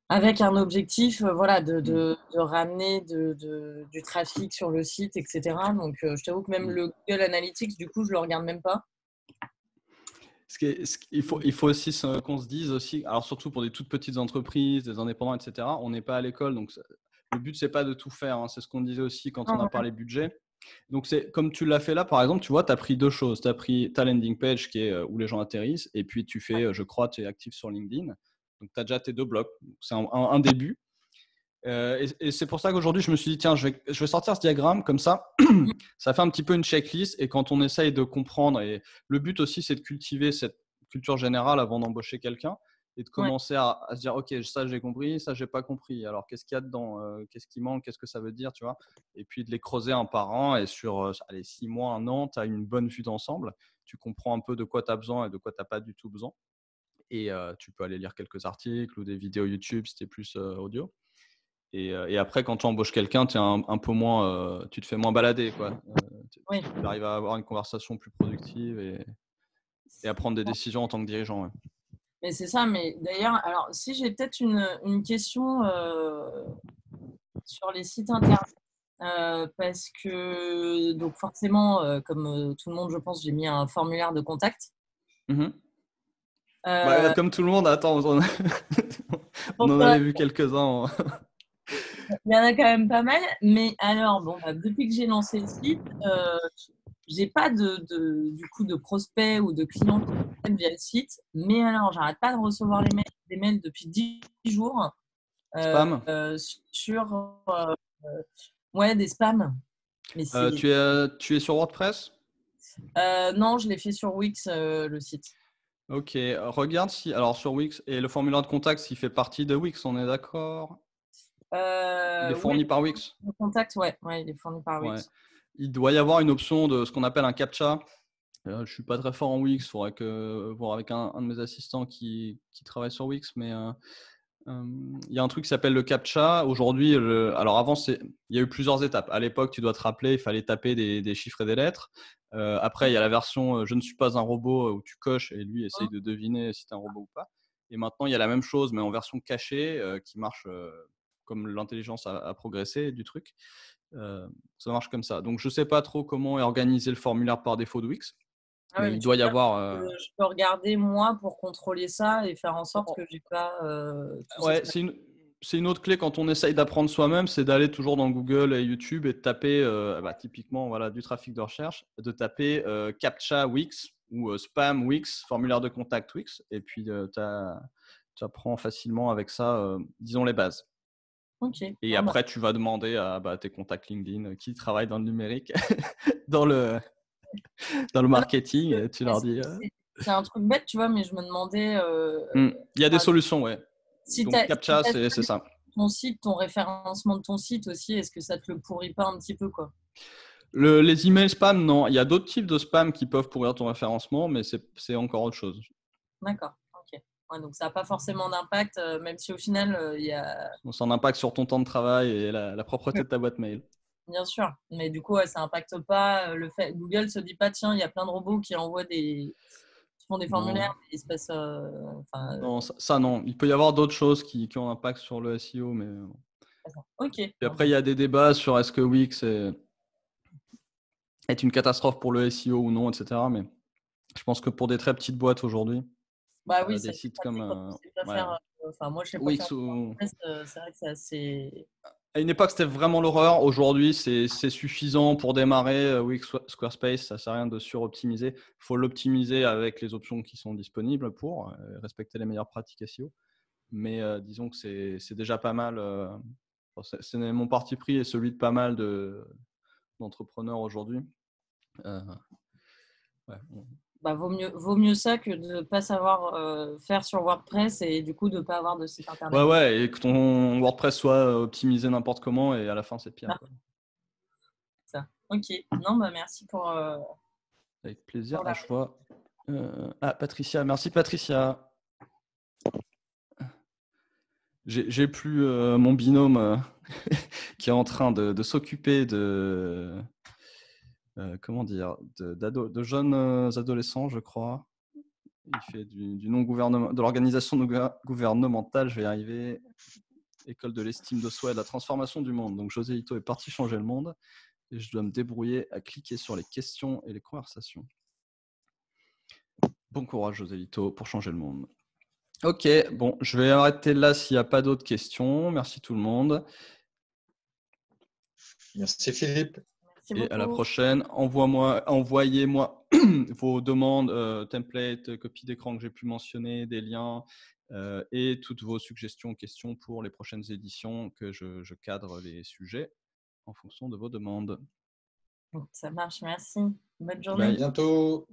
avec un objectif de ramener du trafic sur le site, etc. Donc, je t'avoue que même le Google Analytics, du coup, je le regarde même pas. Il faut aussi qu'on se dise aussi, alors surtout pour des toutes petites entreprises, des indépendants, etc., on n'est pas à l'école, donc le but, c'est pas de tout faire. Hein. C'est ce qu'on disait aussi quand on a parlé budget. Donc, c'est comme tu l'as fait là, par exemple, tu vois, tu as pris deux choses. Tu as pris ta landing page qui est où les gens atterrissent, et puis tu fais, je crois, tu es actif sur LinkedIn. Donc, tu as déjà tes deux blocs. C'est un début. Et c'est pour ça qu'aujourd'hui, je me suis dit, tiens, je vais sortir ce diagramme comme ça. Ça fait un petit peu une checklist. Et quand on essaye de comprendre, et le but aussi, c'est de cultiver cette culture générale avant d'embaucher quelqu'un et de commencer à se dire, OK, ça, j'ai compris, ça, j'ai pas compris. Alors, qu'est-ce qu'il y a dedans? Qu'est-ce qui manque? Qu'est-ce que ça veut dire? Tu vois? Et puis, de les creuser un par un. Et sur 6 mois, 1 an, tu as une bonne vue d'ensemble. Tu comprends un peu de quoi tu as besoin et de quoi tu n'as pas du tout besoin. Et tu peux aller lire quelques articles ou des vidéos YouTube si tu es plus audio. Et après, quand tu embauches quelqu'un, tu es un peu moins, tu te fais moins balader, quoi. Tu arrives à avoir une conversation plus productive et à prendre des décisions en tant que dirigeant. Ouais. Mais c'est ça. Mais d'ailleurs, alors si j'ai peut-être une question sur les sites internet, parce que donc forcément, comme tout le monde, je pense, j'ai mis un formulaire de contact. Comme tout le monde, attends, on en avait vu quelques-uns. Il y en a quand même pas mal, mais alors, depuis que j'ai lancé le site, j'ai pas du coup de prospects ou de clients qui viennent via le site, mais alors, j'arrête pas de recevoir des mails depuis 10 jours Spam. sur des spams. Mais tu es sur WordPress? Non, je l'ai fait sur Wix, le site. Ok, regarde si. Alors sur Wix, et le formulaire de contact, s'il fait partie de Wix, on est d'accord? Il est fourni par Wix? Le contact, ouais, il est fourni par Wix. Ouais. Il doit y avoir une option de ce qu'on appelle un CAPTCHA. Je ne suis pas très fort en Wix, il faudrait voir avec un de mes assistants qui travaille sur Wix, mais il y a un truc qui s'appelle le CAPTCHA. Aujourd'hui, alors avant, il y a eu plusieurs étapes. À l'époque, tu dois te rappeler, il fallait taper des chiffres et des lettres. Après, il y a la version je ne suis pas un robot où tu coches et lui essaye de deviner si tu es un robot ou pas. Et maintenant, il y a la même chose, mais en version cachée qui marche comme l'intelligence a progressé du truc. Ça marche comme ça. Donc, je ne sais pas trop comment est organisé le formulaire par défaut de Wix. Mais il doit y avoir. Je peux regarder moi pour contrôler ça et faire en sorte que j'ai pas. Ouais, c'est une autre clé quand on essaye d'apprendre soi-même, c'est d'aller toujours dans Google et YouTube et de taper typiquement voilà, du trafic de recherche, de taper CAPTCHA Wix ou spam Wix, formulaire de contact Wix, et puis tu apprends facilement avec ça, disons les bases. Okay. Et après, tu vas demander à tes contacts LinkedIn qui travaillent dans le numérique, dans le marketing, et tu leur dis. C'est un truc bête, tu vois, mais je me demandais. Il y a des solutions, ouais. Donc, CAPTCHA, c'est ça. Ton site, ton référencement de ton site aussi, est-ce que ça te le pourrit pas un petit peu, quoi? Les emails spam, non. Il y a d'autres types de spam qui peuvent pourrir ton référencement, mais c'est encore autre chose. D'accord, ok. Ouais, donc ça n'a pas forcément d'impact, même si au final, il y a… Ça a un impact sur ton temps de travail et la propreté de ta boîte mail. Bien sûr, mais du coup, ça n'impacte pas le fait… Google se dit pas, tiens, il y a plein de robots qui envoient qui font des formulaires, mais il se passe… Non, ça non. Il peut y avoir d'autres choses qui ont un impact sur le SEO, mais… Ok. Et après, il y a des débats sur est-ce que Wix est une catastrophe pour le SEO ou non, etc. Mais je pense que pour des très petites boîtes aujourd'hui, oui, des sites comme moi, je sais pas Wix faire c'est vrai que c'est assez… À une époque, c'était vraiment l'horreur. Aujourd'hui, c'est suffisant pour démarrer. Wix, Squarespace, ça ne sert à rien de suroptimiser. Il faut l'optimiser avec les options qui sont disponibles pour respecter les meilleures pratiques SEO. Mais disons que c'est déjà pas mal. C'est mon parti pris et celui de pas mal d'entrepreneurs aujourd'hui. Vaut mieux ça que de ne pas savoir faire sur WordPress et du coup de ne pas avoir de site internet. Ouais, et que ton WordPress soit optimisé n'importe comment et à la fin, c'est pire. Quoi. Ça. Ok. Non, merci pour… Avec plaisir. Je vois. Patricia. Merci, Patricia. J'ai plus mon binôme qui est en train de s'occuper de… comment dire, de jeunes adolescents, je crois. Il fait du non-gouvernement, de l'organisation gouvernementale, je vais y arriver, école de l'estime de soi et de la transformation du monde. Donc José Ito est parti changer le monde et je dois me débrouiller à cliquer sur les questions et les conversations. Bon courage José Ito pour changer le monde. Ok, bon, je vais arrêter là s'il n'y a pas d'autres questions. Merci tout le monde. Merci Philippe. Merci Et à la beaucoup. prochaine. Envoyez-moi vos demandes, templates, copies d'écran que j'ai pu mentionner, des liens et toutes vos suggestions, questions pour les prochaines éditions que je cadre les sujets en fonction de vos demandes. Ça marche, merci. Bonne À journée. Bye. bientôt.